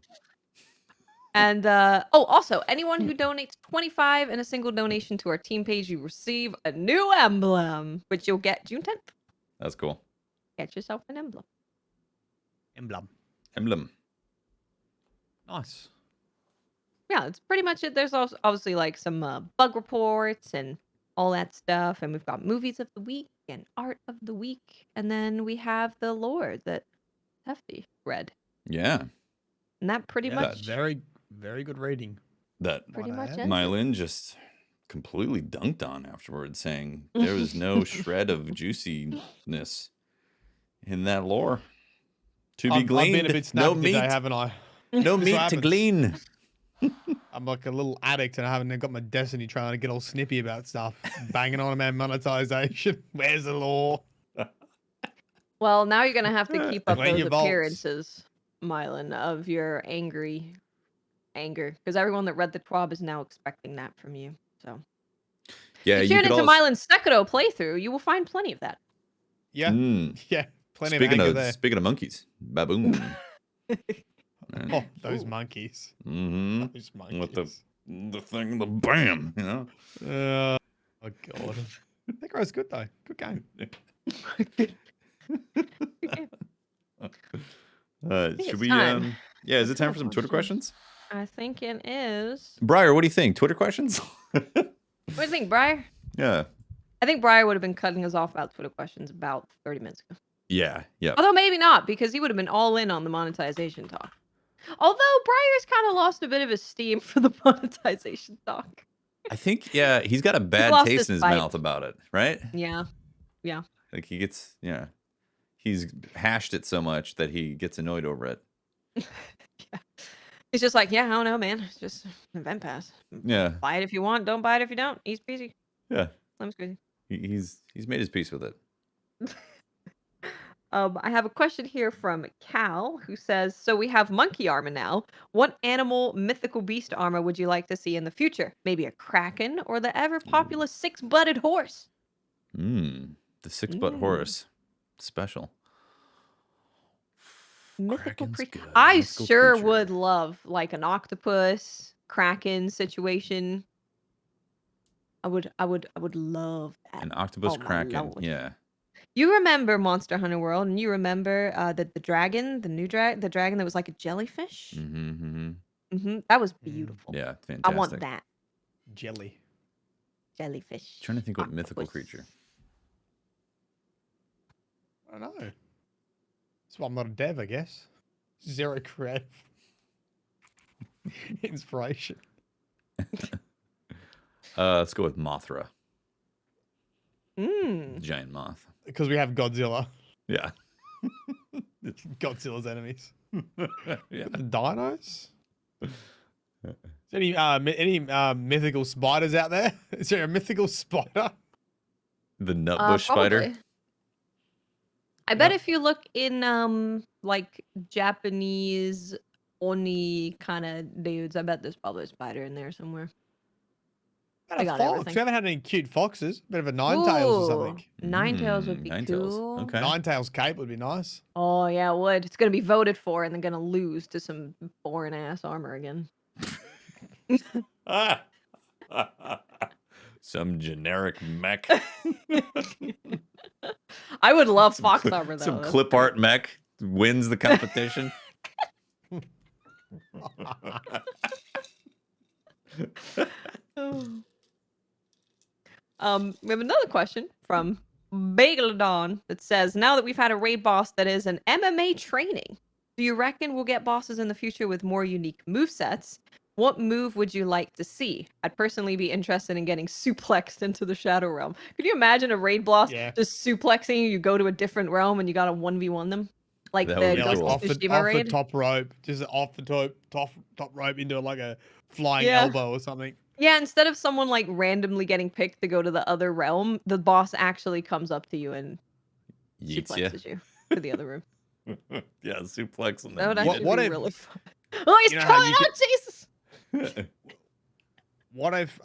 And also anyone who donates 25 in a single donation to our team page, you receive a new emblem, which you'll get June 10th. That's cool. Get yourself an emblem. Emblem. Nice. Yeah, it's pretty much it. There's also obviously like some bug reports and all that stuff, and we've got movies of the week and art of the week, and then we have the lore that Hefty read, Yeah. and that pretty Yeah, much very, very good reading. That pretty Might I much add? ends it. Mylin just completely dunked on afterwards, saying there was no shred of juiciness in that lore. To be I've gleaned. been a bit No snappy meat. today, haven't I? No This meat what to happens. glean. I'm like a little addict and I haven't got my destiny trying to get all snippy about stuff. Banging on about monetization. Where's the law? Well, now you're gonna have to keep up Clean those your vaults. appearances, Mylan, of your anger, because everyone that read the TWAB is now expecting that from you. So, Yeah, if you you tune could into also. Mylan's Sekiro playthrough, you will find plenty of that. Yeah. Mm. Yeah. Plenty Speaking of anger there. speaking of monkeys, baboon. Oh, those monkeys. Mm-hmm. Those With monkeys. the thing, the bam, you know. Oh god. Sekiro's good though. Good game. think Should it's we? time Yeah, is for it time for some Twitter Twitter questions? I think it is. Briar, what do you think? Twitter questions? What do you think, Briar? Yeah. I think Briar would have been cutting us off about Twitter questions about 30 minutes ago. Yeah. Yep. Although maybe not, because he would have been all in on the monetization talk. Although Briar's kind of lost a bit of his steam for the monetization talk. I think he's got a bad lost taste his in his fight. mouth about it, right? Yeah. Yeah. Like he gets he's hashed it so much that he gets annoyed over it. Yeah. He's just like, yeah, I don't know, man. It's just an event pass. Yeah. Buy it if you want. Don't buy it if you don't. Easy peasy. Yeah. Lemon squeezy. He's made his peace with it. I have a question here from Cal, who says, so we have monkey armor now. What animal mythical beast armor would you like to see in the future? Maybe a kraken or the ever popular six-butted horse? The 6-butt horse. Special. Mythical Kraken's creature. good. I Mythical sure creature. would love like an octopus, kraken situation. I would love that. An octopus Oh my kraken. lord. Yeah. You remember Monster Hunter World, and you remember the dragon, the dragon that was like a jellyfish. That was beautiful. Yeah, fantastic. I want that Jelly. jellyfish. Trying to think what mythical octopus. creature. I don't know. That's why I'm not a dev, I guess. Zero creative inspiration. Let's go with Mothra. Mm. Giant moth. Because we have Godzilla. Yeah. Godzilla's enemies. Yeah. The dinos? Is there any mythical spiders out there? Is there a mythical spider? The nutbush spider. Probably. I bet if you look in like Japanese oni kind of dudes, I bet there's probably a spider in there somewhere. About a fox. We haven't had any cute foxes. Bit of a Ninetales or something. Ninetales would be Ninetales. cool. Okay. Ninetales cape would be nice. Oh yeah, it would. It's gonna be voted for, and they're gonna lose to some boring ass armor again. Some generic mech. I would love fox armor though. Some That's clip great. art mech wins the competition. We have another question from Bagelodon that says, now that we've had a raid boss that is an MMA training, do you reckon we'll get bosses in the future with more unique movesets? What move would you like to see? I'd personally be interested in getting suplexed into the Shadow Realm. Could you imagine a raid boss just suplexing you? You go to a different realm and you gotta 1v1 them? Like That the would be Ghost cool. of off the Tsushima raid? top rope. Just off the top rope into like a flying elbow or something. Yeah, instead of someone like randomly getting picked to go to the other realm, the boss actually comes up to you and Yeets suplexes you to the other room. Yeah, suplex on That would them. actually What be if- really fun. Oh, he's you know how coming you out, Jesus! What if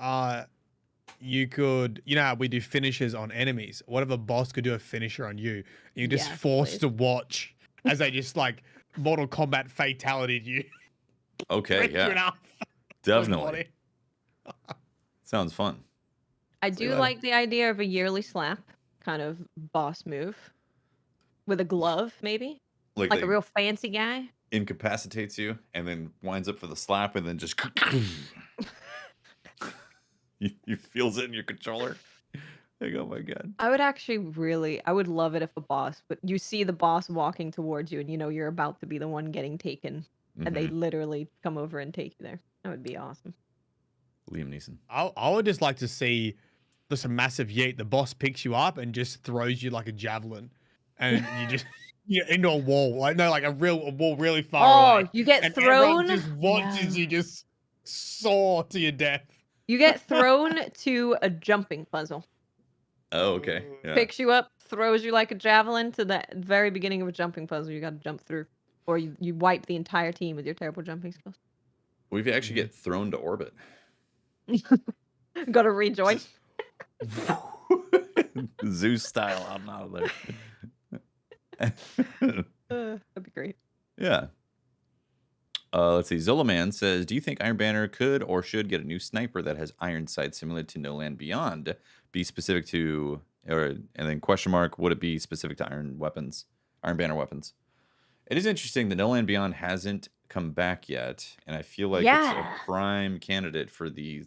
you could, you know how we do finishers on enemies? What if a boss could do a finisher on you? You're just Yes, forced please. to watch as they just like Mortal Kombat fatality you. Okay, Rip you in yeah. half. Definitely. Sounds fun. I See you do later. like the idea of a yearly slap kind of boss move with a glove, maybe Like a they real fancy guy. incapacitates you and then winds up for the slap and then just you feels it in your controller. Like, oh my god. I would actually I would love it if a boss, but you see the boss walking towards you and you know you're about to be the one getting taken and they literally come over and take you there. That would be awesome. Liam Neeson. I would just like to see just a massive yeet. The boss picks you up and just throws you like a javelin. And you just into a wall, like a wall really far away. You get And thrown. everyone just watches you just soar to your death. You get thrown to a jumping puzzle. Oh, okay. Yeah. Picks you up, throws you like a javelin to the very beginning of a jumping puzzle you got to jump through. Or you wipe the entire team with your terrible jumping skills. Well, if you actually get thrown to orbit. Got to rejoin. Zeus style out of there. That'd be great. Yeah. Let's see. Zolaman says, do you think Iron Banner could or should get a new sniper that has iron sights similar to No Land Beyond? Be specific to, and then question mark, would it be specific to Iron Banner weapons? It is interesting that No Land Beyond hasn't come back yet, and I feel like it's a prime candidate for the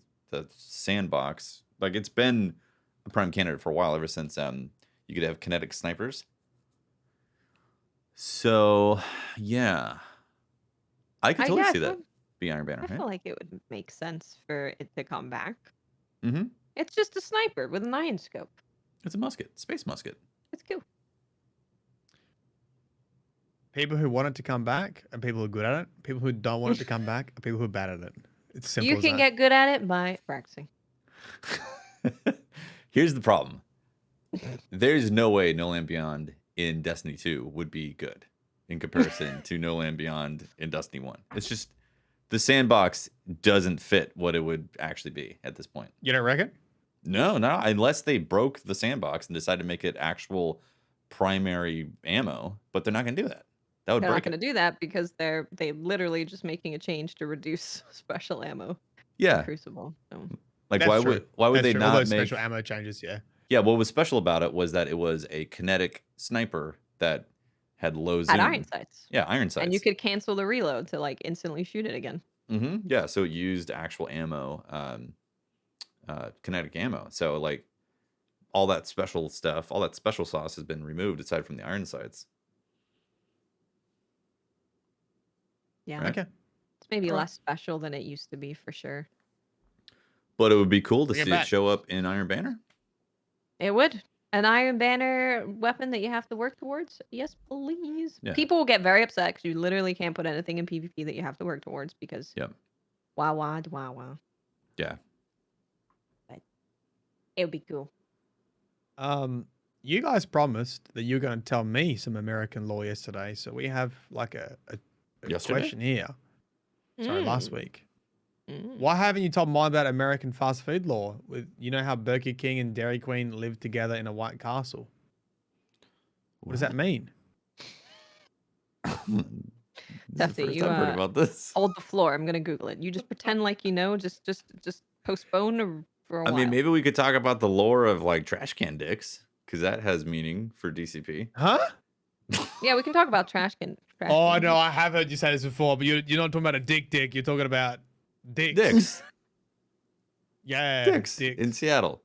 sandbox. Like, it's been a prime candidate for a while, ever since you could have kinetic snipers. So, yeah. I could totally see that be Iron Banner. I feel like it would make sense for it to come back. Mm-hmm. It's just a sniper with an iron scope. It's a musket, space musket. It's cool. People who want it to come back are people who are good at it. People who don't want it to come back are people who are bad at it. It's simple. You can get good at it by practicing. Here's the problem. There's no way No Land Beyond in Destiny 2 would be good in comparison to No Land Beyond in Destiny 1. It's just the sandbox doesn't fit what it would actually be at this point. You don't reckon? No, unless they broke the sandbox and decided to make it actual primary ammo, but they're not going to do that. That would They're not break going to do that because they literally just making a change to reduce special ammo. Yeah. Crucible. So. Like, why would they not make special ammo changes? Yeah. Yeah, what was special about it was that it was a kinetic sniper that had low zoom. Had iron sights. Yeah, iron sights. And you could cancel the reload to like instantly shoot it again. Mm-hmm. Yeah, so it used actual ammo, kinetic ammo. So like all that special stuff, all that special sauce has been removed aside from the iron sights. Yeah. Right? Okay. It's maybe less special than it used to be for sure. But it would be cool to Bring it see it back. show up in Iron Banner. It would. An Iron Banner weapon that you have to work towards? Yes, please. Yeah. People will get very upset because you literally can't put anything in PvP that you have to work towards because wow. Yeah. But it would be cool. You guys promised that you're going to tell me some American law yesterday, so we have like a question here. Sorry, last week. Why haven't you told mine about American fast food law? With how Burger King and Dairy Queen live together in a White Castle? What does that mean? Tefty, you heard about this. Hold the floor. I'm gonna Google it. You just pretend like you know. Just postpone for a while. I mean, maybe we could talk about the lore of like trash can dicks, because that has meaning for DCP. Huh? Yeah, we can talk about trash can. Oh no, I have heard you say this before, but you're not talking about a dick. You're talking about dicks. Dicks. Yeah, Dicks in Seattle.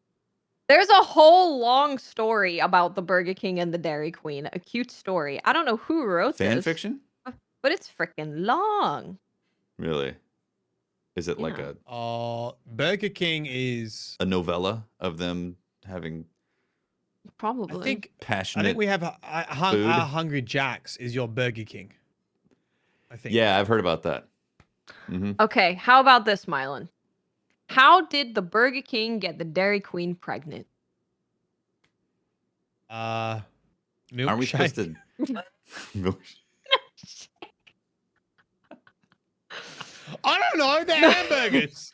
There's a whole long story about the Burger King and the Dairy Queen. A cute story. I don't know who wrote Fan this. fiction? But it's freaking long. Really? Is it like a Burger King is a novella of them having probably? I think passionate. we have our Hungry Jack's is your Burger King. I think. Yeah, I've heard about that. Mm-hmm. Okay, how about this, Mylan? How did the Burger King get the Dairy Queen pregnant? Milkshake. Aren't we supposed to? I don't know. They're hamburgers.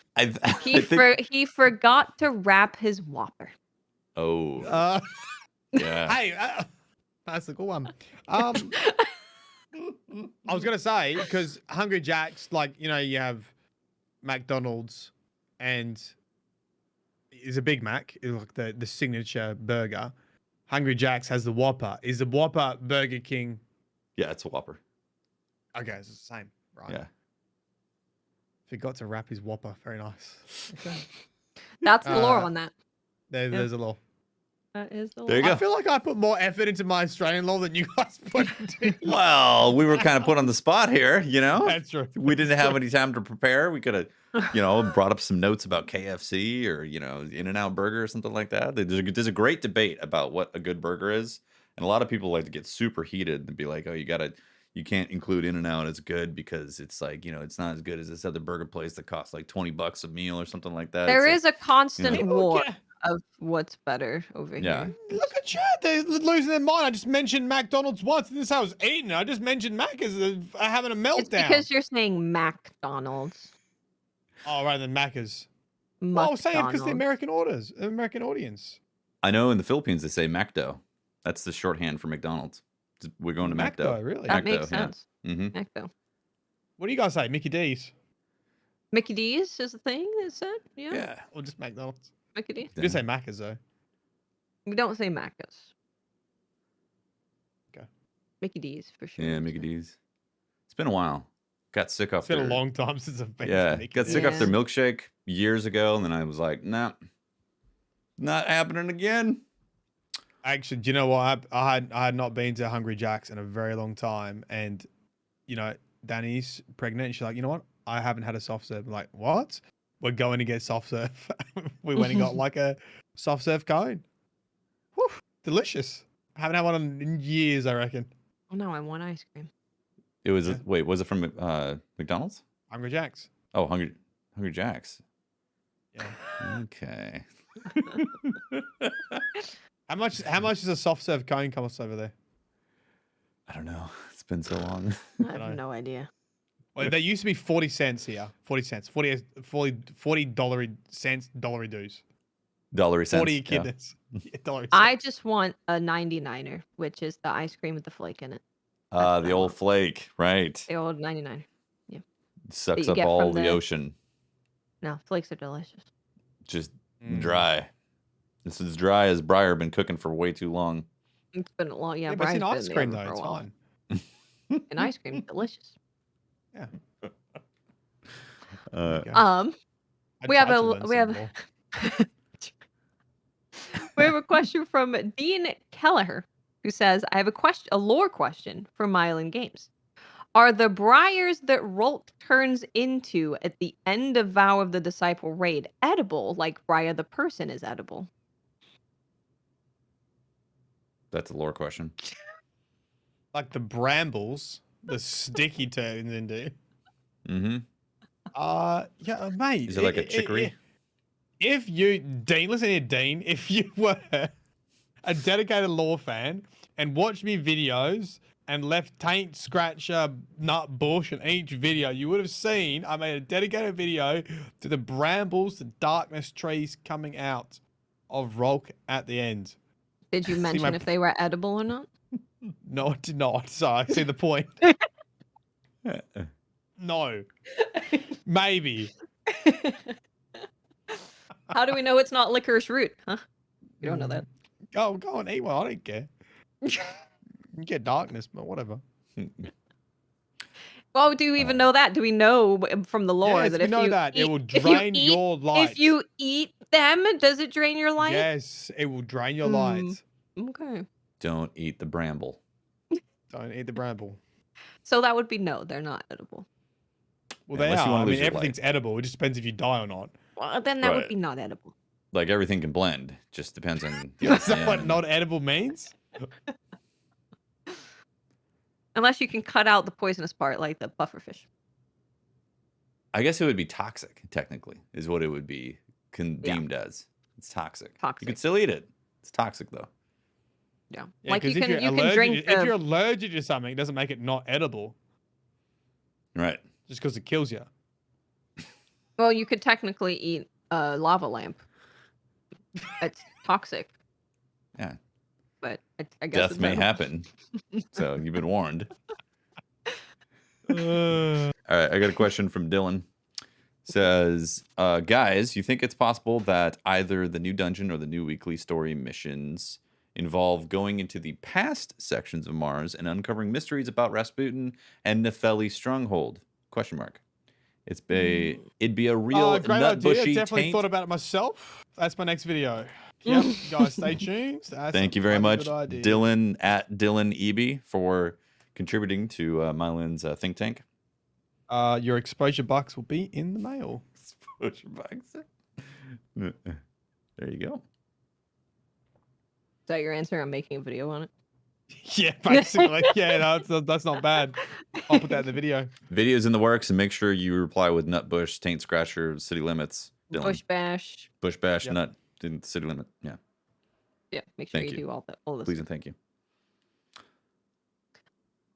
He forgot to wrap his Whopper. Oh. Yeah. Hey, that's a good one. I was gonna say because Hungry Jack's, like you have McDonald's and is a Big Mac, is like the signature burger. Hungry Jack's has the Whopper. Is the Whopper Burger King? Yeah, it's a Whopper. Okay, it's the same, right? Yeah. Forgot to wrap his Whopper. Very nice. Okay. That's the lore on that. There's a law. That is the There you lore. go. I feel like I put more effort into my Australian law than you guys put into. Well, we were kind of put on the spot here, That's true. We didn't have any time to prepare. We could have, brought up some notes about KFC or, In-N-Out Burger or something like that. There's a great debate about what a good burger is And a lot of people like to get super heated and be like, "Oh, you can't include In-N-Out as good because it's like, it's not as good as this other burger place that costs like $20 a meal or something like that." There It's is a constant People war get- of what's better over Yeah. here. Look at chat. They're losing their mind. I just mentioned McDonald's once. This is how I was eating. I just mentioned Mac as having a meltdown. It's because you're saying McDonald's. Oh, rather than Macca's. Well, I was saying because the American audience. I know in the Philippines they say McDo. That's the shorthand for McDonald's. We're going to McDo. Really? That McDo, makes yeah. sense. Mm-hmm. McDo. What do you guys say? Mickey D's? Mickey D's is a thing, is it? Yeah. Yeah. Or just McDonald's. Mickey D's. You did say Macca's though. We don't say Macca's. Okay. Mickey D's for sure. Yeah, Mickey D's. It's been a while. Got sick off It's been their, a long time since I've been to yeah, Mickey got D's. sick off their Yeah. milkshake years ago, and then I was like, nah, not happening again. Actually, do you know what? I had not been to Hungry Jack's in a very long time, and Danny's pregnant, and she's like, you know what? I haven't had a soft serve. I'm like, what? We're going to get soft serve. We went and got like a soft serve cone. Whew, delicious. I haven't had one in years, I reckon. Oh no, I want ice cream. It was Yeah. wait, was it from McDonald's? Hungry Jack's. Oh, Hungry Jack's. Yeah. Okay. How much does a soft serve cone cost over there? I don't know. It's been so long. I have no idea. Well, they used to be 40 cents here. 40 cents. 40 cents, dollary dues. Dollary cents. 40 yeah. kidneys. Yeah, dollary cents. I just want a 99er, which is the ice cream with the flake in it. That's what The I old want. flake, right? The old 99er. Sucks you up get all from the the- ocean. No, flakes are delicious. Just Mm. dry. This is dry as Briar been cooking for way too long. It's been a long, Yeah, but it's in Brian's ice been cream there though. for a It's while. fine. And ice cream, delicious. Yeah. Uh, There you go. I We have tried to a learn we have some more. we have a question from Dean Kelleher, who says, "I have a lore question for Mylan Games. Are the briars that Rolk turns into at the end of Vow of the Disciple raid edible, like Briar the person is edible?" that's a lore question. Like the brambles, the sticky turns into. Mm-hmm. Yeah, mate. Is it like a chicory? If you, Dean, listen here, Dean. If you were a dedicated lore fan and watched me videos and left taint, scratcher, nut bush in each video, you would have seen I made a dedicated video to the brambles, the darkness trees coming out of Rolk at the end. Did you mention my- if they were edible or not? No, I did not. So I see the point. No. Maybe. How do we know it's not licorice root? Huh? You don't know that. Go on, eat one. I don't care. You get darkness, but whatever. Well, do you even know that? Do we know from the lore Yes, that we if know you that. It eat- will if you drain eat- your light. If you eat them, does it drain your light? Yes, it will drain your light. Okay. Don't eat the bramble. Don't eat the bramble. So that would be no, they're not edible. Well, Yeah, they unless you are. wanna I lose mean, your everything's edible. It just depends if you die or not. Well, then that Right. would be not edible. Like everything can blend. Just depends on. Is that what yeah. not edible means? Unless you can cut out the poisonous part, like the pufferfish. I guess it would be toxic. Technically, is what it would be deemed as. It's toxic. You Toxic. can still eat it. It's toxic though. Yeah. Yeah, Like you 'cause if can you're you can drink if the, you're allergic to something, it doesn't make it not edible Right. just because it kills you. well, you could technically eat a lava lamp. It's toxic, Yeah. but I guess Death it's may edible. happen. So you've been warned. Uh, All right, I got a question from Dylan. Says, guys, you think it's possible that either the new dungeon or the new weekly story missions involve going into the past sections of Mars and uncovering mysteries about Rasputin and Nefeli's stronghold? Question mark. It'd be a real great nut idea. bushy Definitely taint. thought about it myself. That's my next video. Yep, guys, stay tuned. That's Thank a you very bloody much, good idea. Dylan at Dylan Eby, for contributing to Mylan's think tank. Your exposure bucks will be in the mail. Exposure bugs. There you go. Is that your answer? I'm making a video on it. Yeah, basically. Yeah, no, that's not bad. I'll put that in the video. Videos in the works, and make sure you reply with Nutbush, Taint Scratcher, City Limits. Dylan. Bush bash. Bush Bash, Yep. Nut, and City Limit. Yeah. Yeah, make sure Thank you you. do all this. Please and thank you.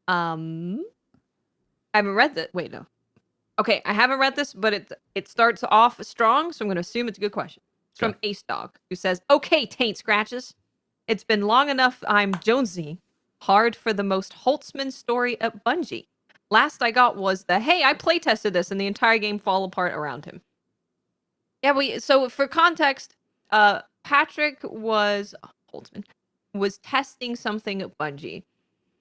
I haven't read that. Wait, no. Okay, I haven't read this, but it starts off strong, so I'm going to assume it's a good question. It's from Ace Dog, who says, "Okay, Taint Scratches. It's been long enough I'm Jonesy. Hard for the most Holtzman story at Bungie. Last I got was the, hey, I playtested this and the entire game fall apart around him." Yeah, so for context, Patrick Holtzman was testing something at Bungie.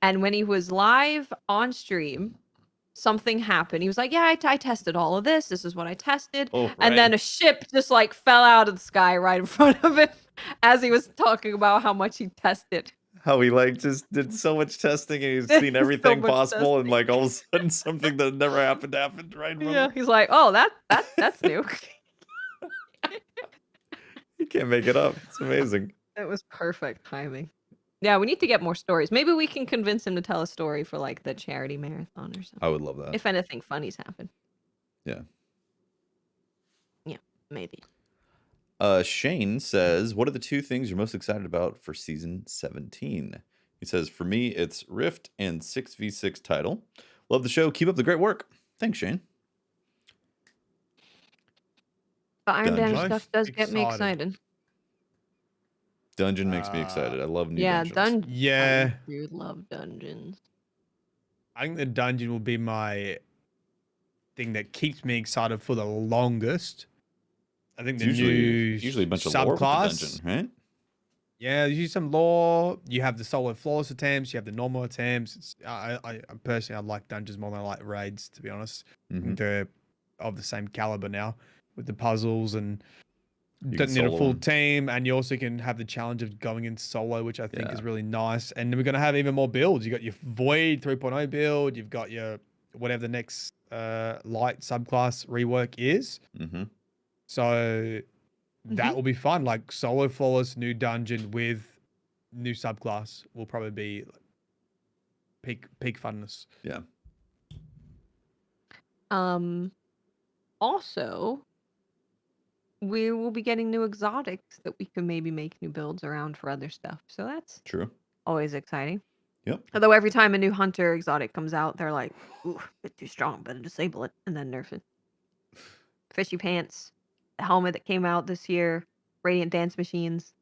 And when he was live on stream, something happened. He was like, yeah, I tested all of this. This is what I tested. Oh, right. And then a ship just like fell out of the sky right in front of him as he was talking about how much he tested. How he like just did so much testing and he's seen everything possible, and like all of a sudden something that never happened right in front of him. He's like, oh, that's new. You can't make it up. It's amazing. It was perfect timing. Yeah, we need to get more stories. Maybe we can convince him to tell a story for like the charity marathon or something. I would love that. If anything funny's happened. Yeah. Yeah, maybe. Shane says, what are the 2 things you're most excited about for season 17? He says, for me, it's Rift and 6v6 title. Love the show. Keep up the great work. Thanks, Shane. The Iron Dungeon. Banner stuff does get me excited. Dungeon makes me excited. I love new dungeons. I do love dungeons. I think the dungeon will be my thing that keeps me excited for the longest. I think the usually a bunch of lore with the dungeon, right? Yeah, there's usually some lore. You have the solo flawless attempts. You have the normal attempts. I personally, I like dungeons more than I like raids, to be honest. They're of the same caliber now with the puzzles, and you don't need a full team, and you also can have the challenge of going in solo, which I think is really nice. And then we're going to have even more builds. You got your Void 3.0 build. You've got your whatever the next light subclass rework is. So that will be fun. Like solo flawless new dungeon with new subclass will probably be peak funness. Yeah. Also, we will be getting new exotics that we can maybe make new builds around for other stuff. So that's true. Always exciting. Yep. Although every time a new hunter exotic comes out, they're like, ooh, a bit too strong, better disable it and then nerf it. Fishy pants, the helmet that came out this year, Radiant Dance Machines.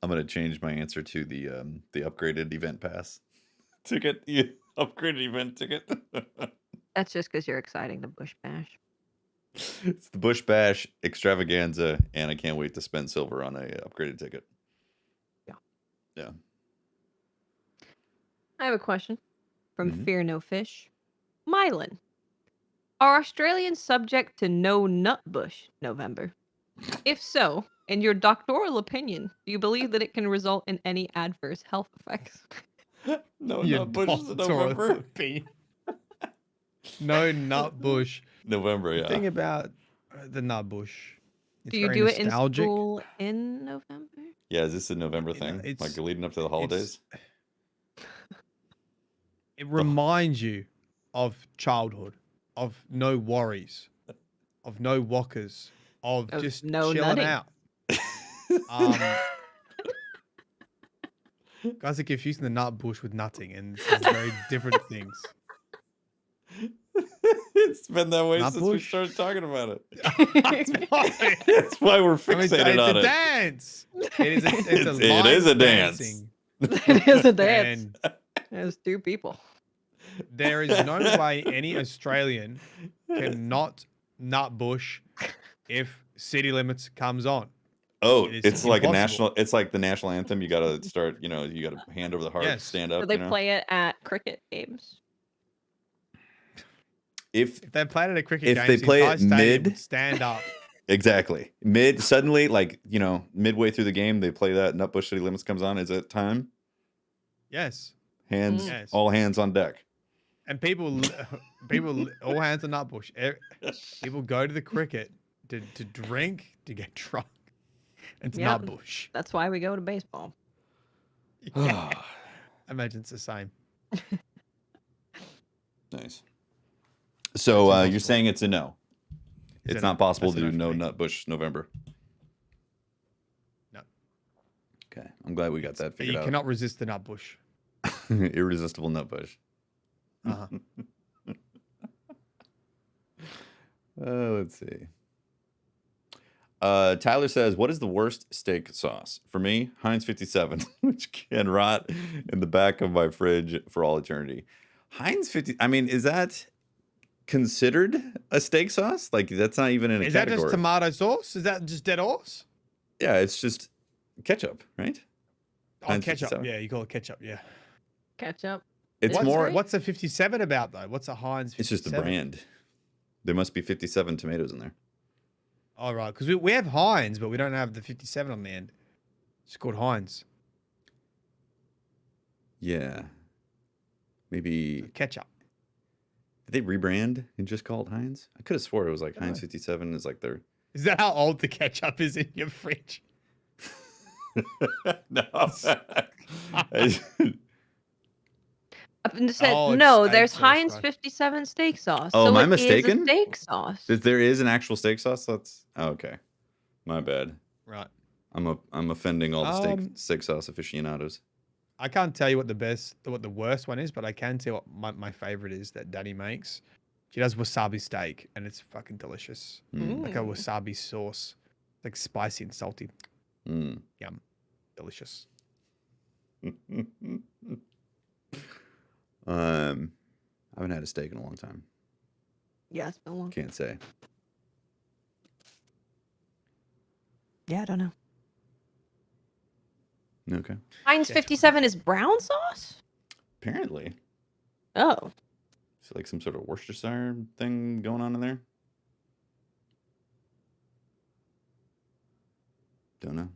I'm gonna change my answer to the upgraded event pass ticket. The upgraded event ticket. That's just because you're exciting the Bush Bash. It's the Bush Bash extravaganza, and I can't wait to spend silver on a upgraded ticket. Yeah. I have a question from Fear No Fish. Mylan, are Australians subject to no nut bush November? If so, in your doctoral opinion, do you believe that it can result in any adverse health effects? No nut bush in November. No nut bush. November, yeah. The thing about the nut bush. Do you do it in school in November? Yeah, is this a November thing? Like leading up to the holidays? It reminds you of childhood, of no worries, of no walkers, of just no chilling nutting. out. Guys are confusing the nut bush with nutting, and it's very different things. It's been that way since we started talking about it. That's why we're fixated on it. It's a dance. It is a dance. It is a dance. There's two people. There is no way any Australian can not nut bush if City Limits comes on. Oh, it's like a national. It's like the national anthem. You got to start. You got to hand over the heart, stand up. So they play it at cricket games. If they played at a cricket game, they play it mid, stand up. Exactly. Mid, suddenly, like, midway through the game, they play that Nutbush City Limits comes on. Is it time? Yes. All hands on deck. And people, all hands on Nutbush. People go to the cricket to drink, to get drunk, and to Nutbush. That's why we go to baseball. Yeah. I imagine it's the same. Nice. So That's you're impossible. saying it's a no. It's It's a not no. possible That's to a do no no for me. Nutbush November. No. Okay, I'm glad we got that But figured you out. cannot resist the nut bush. Irresistible Nutbush. Uh-huh. Let's see. Tyler says, "What is the worst steak sauce?" For me, Heinz 57, which can rot in the back of my fridge for all eternity. Heinz 50. I mean, is that considered a steak sauce? Like, that's not even in a Is that category. just tomato sauce? Is that just dead horse? Yeah, it's just ketchup, right? Oh, Heinz ketchup. 57. Yeah, you call it ketchup. Yeah. Ketchup. It's What's more. great? What's a 57 about though? What's a Heinz 57? It's just the brand. There must be 57 tomatoes in there. All right, because we have Heinz, but we don't have the 57 on the end. It's called Heinz. Yeah. Maybe Ketchup. did they rebrand and just call it Heinz? I could have swore it was like I don't Heinz know. 57 is like their. Is that how old the ketchup is in your fridge? No. And said, Oh, it's no, steak there's sauce, Heinz right. 57 steak sauce. Oh, so am I it is mistaken? a steak sauce. There is an actual steak sauce. That's okay. My bad. Right. I'm offending all the Um, steak sauce aficionados. I can't tell you what the worst one is, but I can tell what my favorite is that Danny makes. She does wasabi steak, and it's fucking delicious. Mm. Like a wasabi sauce, like spicy and salty. Mm. Yum, delicious. I haven't had a steak in a long time. Yeah, it's been a long. Can't say. Yeah, I don't know. Okay. Heinz Yeah. 57 is brown sauce? Apparently, Oh. it's like some sort of Worcestershire thing going on in there. Don't know.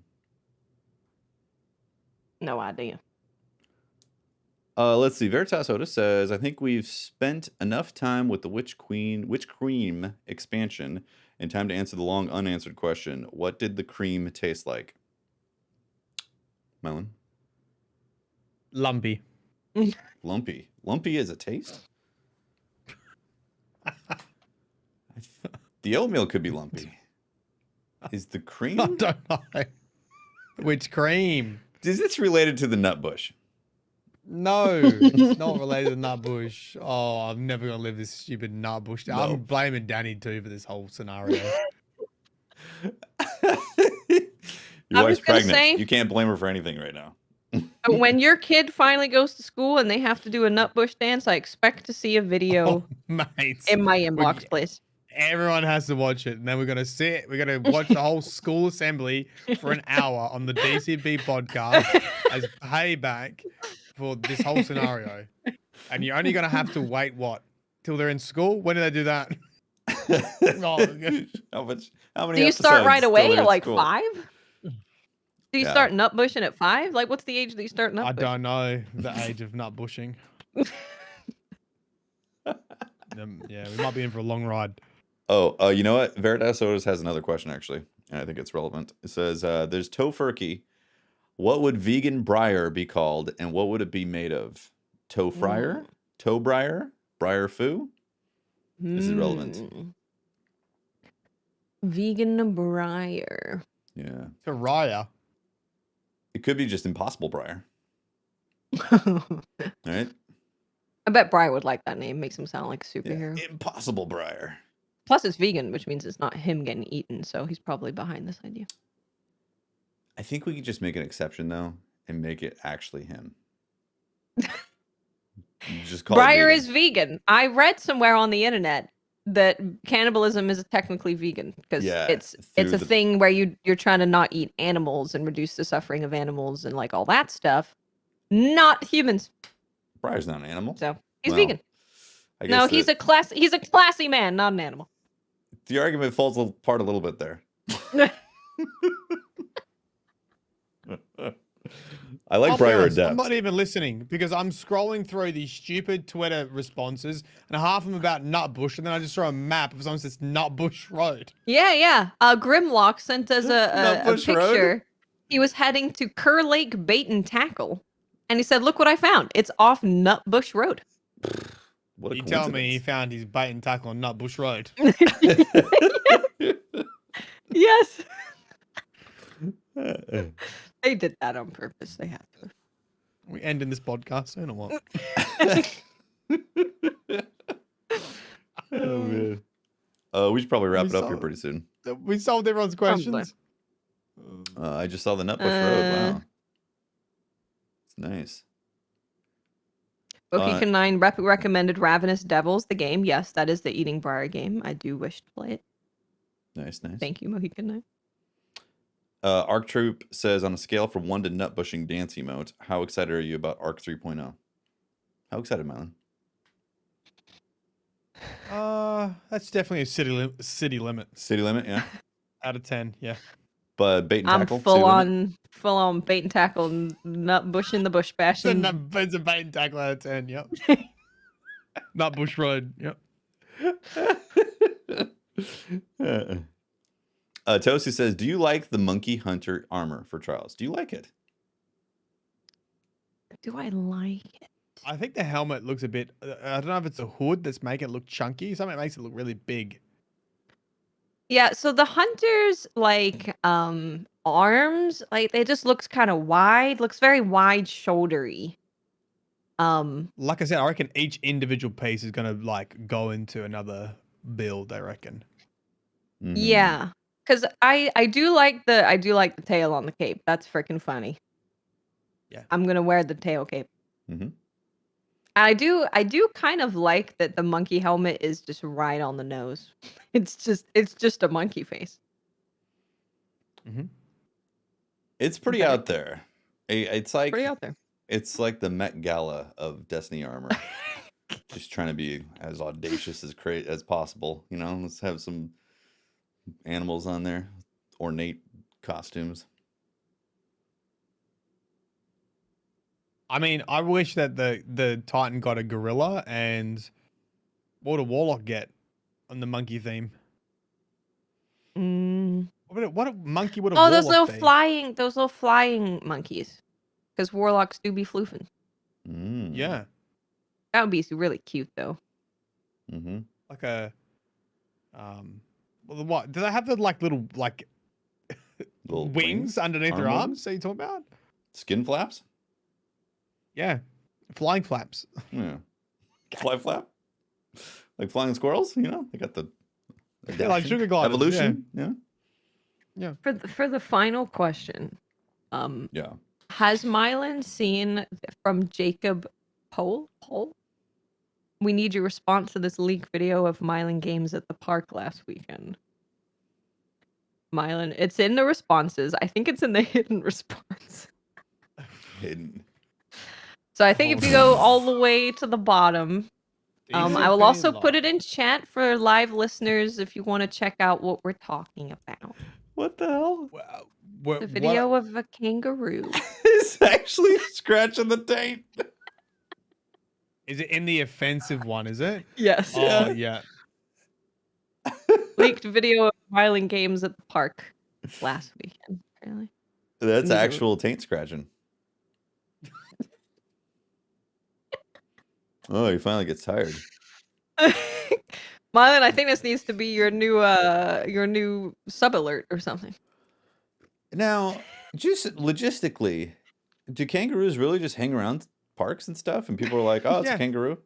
No idea. Let's see. Veritas Otis says, "I think we've spent enough time with the Witch Cream expansion and time to answer the long unanswered question. What did the cream taste like?" Melon? Lumpy. Lumpy. Lumpy as a taste? The oatmeal could be lumpy. Is the I cream? don't know. Which cream? Is this related to the nut bush? No, it's not related to nut bush. Oh, I'm never gonna live this stupid nut bush. No. I'm blaming Danny too for this whole scenario. Your I wife's was gonna pregnant. say- You can't blame her for anything right now. When your kid finally goes to school and they have to do a nut bush dance, I expect to see a video Mates, in my inbox, please. everyone has to watch it, and then we're gonna watch the whole school assembly for an hour on the DCP podcast as payback for this whole scenario. And you're only gonna have to wait till they're in school? When do they do that? How many Do you start right episodes till away they're at in like school? 5? Do you Yeah. start nut bushing at 5? Like, what's the age that you start nut I bushing? don't know the age of nut bushing. Yeah, we might be in for a long ride. Oh, you know what? Veritas Otis has another question, actually, and I think it's relevant. It says, there's tofurkey. What would vegan briar be called, and what would it be made of? Toe fryer? Toe briar? Briar foo? This is relevant. Vegan briar. Yeah. Soraya. It could be just impossible briar. I Right? bet Briar would like that name. Makes him sound like a superhero. Yeah. Impossible briar. Plus, it's vegan, which means it's not him getting eaten. So he's probably behind this idea. I think we could just make an exception, though, and make it actually him. Just call Briar it is vegan. I read somewhere on the internet that cannibalism is technically vegan because Yeah, it's through a the- thing where you're trying to not eat animals and reduce the suffering of animals and like all that stuff. Not humans. Briar's not an animal. So he's Well, vegan. I No, guess he's a classy man, not an animal. the argument falls apart a little bit there. I like I'll be Briar honest, I'm Adept. not even listening because I'm scrolling through these stupid Twitter responses and half of them about Nutbush, and then I just saw a map of someone says Nutbush Road. Yeah. Grimlock sent us a Nutbush Road? picture. He was heading to Kerr Lake Bait and Tackle. And he said, "Look what I found. It's off Nutbush Road." What a You tell me he coincidence. found his bait and tackle on Nutbush Road. Yes. They did that on purpose. They had to. We ending this podcast soon or what? Oh man. We should probably wrap it up here pretty soon. We solved everyone's questions. I just saw the Nutbush Road. Wow. It's nice. Bohican 9 recommended Ravenous Devils, the game. Yes, that is the Eating Briar game. I do wish to play it. Nice. Thank you, Mohican 9. Arc Troop says, on a scale from 1 to nutbushing dance emote, how excited are you about Arc 3.0? How excited, Mylan? That's definitely a city limit. City limit, yeah. Out of 10, yeah. But bait and tackle. I'm full on bait and tackle, nut bush in the bush bashing. It's a bait and tackle out of 10, yep. Nutbush Road, yep. Toasty says, do you like the Monkey Hunter armor for Trials? Do you like it? Do I like it? I think the helmet looks a bit. I don't know if it's a hood that's making it look chunky. Something makes it look really big. Yeah, so the hunter's like arms, like it just looks kind of wide, looks very wide shouldery. Like I said, I reckon each individual piece is gonna like go into another build, I reckon. Mm-hmm. Yeah. Cuz I do like the tail on the cape. That's freaking funny. Yeah. I'm going to wear the tail cape. Mm-hmm. I do kind of like that the monkey helmet is just right on the nose. It's just a monkey face. Mm-hmm. It's pretty Okay. out there. It's like Pretty out there. It's like the Met Gala of Destiny armor. Just trying to be as audacious as possible. You know, let's have some animals on there, ornate costumes. I mean, I wish that the Titan got a gorilla, and what would a Warlock get on the monkey theme? What a monkey would a Warlock those little be? flying monkeys. Because warlocks do be floofing. Mm. Yeah. That would be really cute though. Mm-hmm. Like a well, what do they have the like little wings underneath their Arm arms? wings? So you talking about? Skin flaps? Yeah, flying flaps. Yeah. Fly flap? Like flying squirrels, you know? They got the Yeah, like sugar gliders. evolution. Yeah. For the final question, Yeah. has Mylan seen from Jacob Pole? We need your response to this leak video of Mylan games at the park last weekend. Mylan, it's in the responses. I think it's in the hidden response. Hidden. So I think if you go all the way to the bottom, I will also put it in chat for live listeners if you want to check out what we're talking about. What the hell? Wow. The video of a kangaroo. It's actually scratching the taint. Is it in the offensive one? Is it? Yes. Oh yeah. Leaked video of Mylan games at the park last weekend. Really? That's actual taint scratching. Oh, he finally gets tired. Mylan, I think this needs to be your new sub alert or something. Now, just logistically, do kangaroos really just hang around parks and stuff? And people are like, "Oh, it's a kangaroo."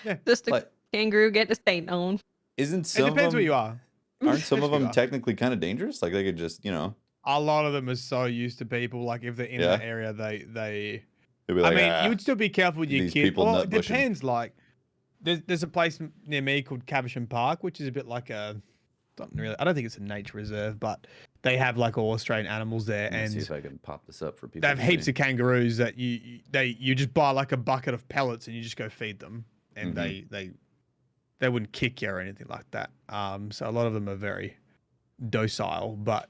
Yeah. Just a kangaroo get the stain on. Isn't some? It depends of them, where you are. Aren't some of them technically kind of dangerous? Like they could just, you know. A lot of them are so used to people. Like if they're in that area, they. Be like, I mean, you would still be careful with your kid. Well, it depends. Like, there's a place near me called Caversham Park, which is a bit like I don't think it's a nature reserve, but they have like all Australian animals there. And see if I can pop this up for people. They have heaps of kangaroos that you just buy like a bucket of pellets and you just go feed them, and they wouldn't kick you or anything like that. So a lot of them are very docile, but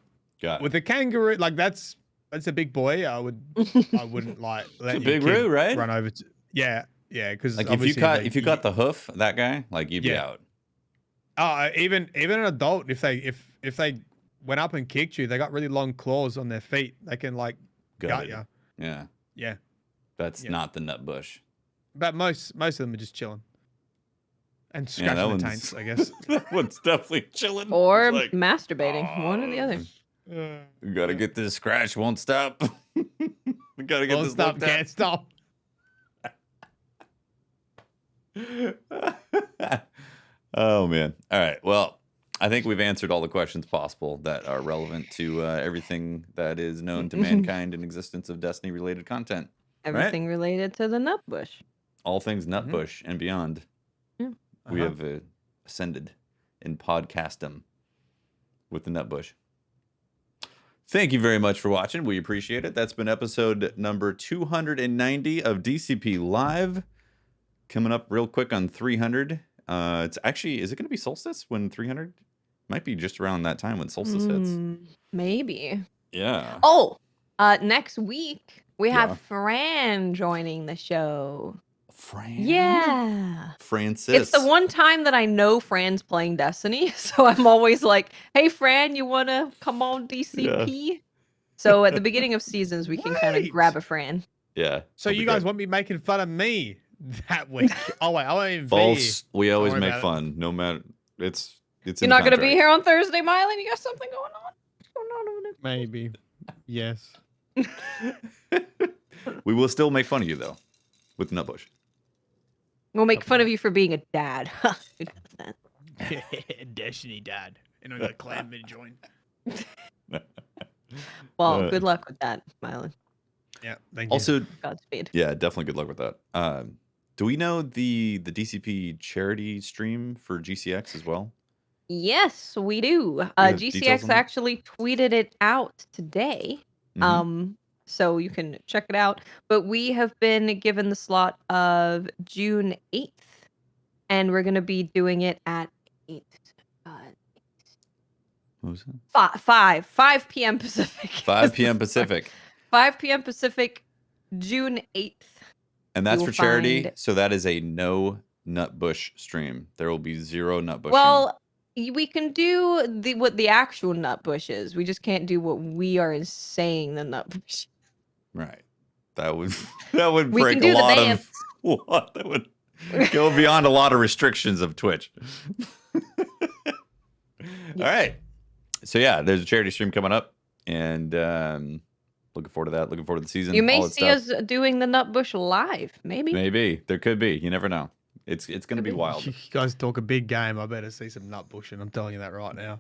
with a kangaroo, like that's a big boy. I wouldn't like let it's a big roo, right? Run over to because like if you got the hoof, that guy, like you'd be out. Even an adult, if they went up and kicked you, they got really long claws on their feet. They can like gut you. Yeah. That's not the nut bush. But most of them are just chilling and Yeah, scratching that the one's taints, I guess. that one's definitely chilling. Or It's like, masturbating. One or the other. we gotta get this scratch. Won't stop. We gotta get Won't this stop, looked at. can't stop. Oh man. All right. Well, I think we've answered all the questions possible that are relevant to everything that is known to mankind in existence of Destiny related content. Everything related to the nut bush. All things Nutbush and beyond. Yeah. We have ascended in podcastdom with the Nutbush. Thank you very much for watching. We appreciate it. That's been episode number 290 of DCP Live. Coming up real quick on 300. It's actually, is it going to be Solstice when 300? Might be just around that time when Solstice hits. Maybe. Yeah. Oh, next week we have Fran joining the show. Fran? Yeah. Francis. It's the one time that I know Fran's playing Destiny, so I'm always like, hey, Fran, you want to come on DCP? Yeah. So at the beginning of seasons, we can kind of grab a Fran. Yeah. So you guys won't be making fun of me that week. Oh, wait, I won't even False. Be. We always make fun, no matter. It's You're not going to be here on Thursday, Mylan? You got something going on? What's going on over there? Maybe. Yes. We will still make fun of you, though, with Nutbush. We'll make fun of you for being a dad. Who does that? Destiny dad. And I got a clan to join. Well, good luck with that, Mylan. Yeah, thank you. Also, Godspeed. Yeah, definitely good luck with that. Do we know the DCP charity stream for GCX as well? Yes, we do. GCX actually tweeted it out today. So you can check it out. But we have been given the slot of June 8th, and we're going to be doing it at 8. What was that? 5 p.m. Pacific. 5 p.m. Pacific. 5 p.m. Pacific, June 8th. And that's for charity, so that is a no Nutbush stream. There will be zero Nutbush. Well, we can do what the actual Nutbush is. We just can't do what we are saying the Nutbush. Right. That would break a lot of what that would go beyond a lot of restrictions of Twitch. All right. So yeah, there's a charity stream coming up, and looking forward to that. Looking forward to the season. You may see us doing the Nutbush live. Maybe. Maybe there could be. You never know. It's going to be wild. You guys talk a big game. I better see some Nutbushing. I'm telling you that right now.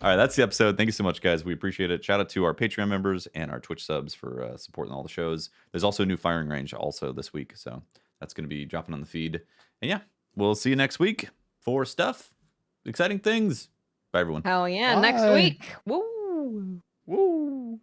All right, that's the episode. Thank you so much, guys. We appreciate it. Shout out to our Patreon members and our Twitch subs for supporting all the shows. There's also a new firing range also this week, so that's going to be dropping on the feed. And yeah, we'll see you next week for stuff, exciting things. Bye, everyone. Hell yeah, next week. Woo. Woo.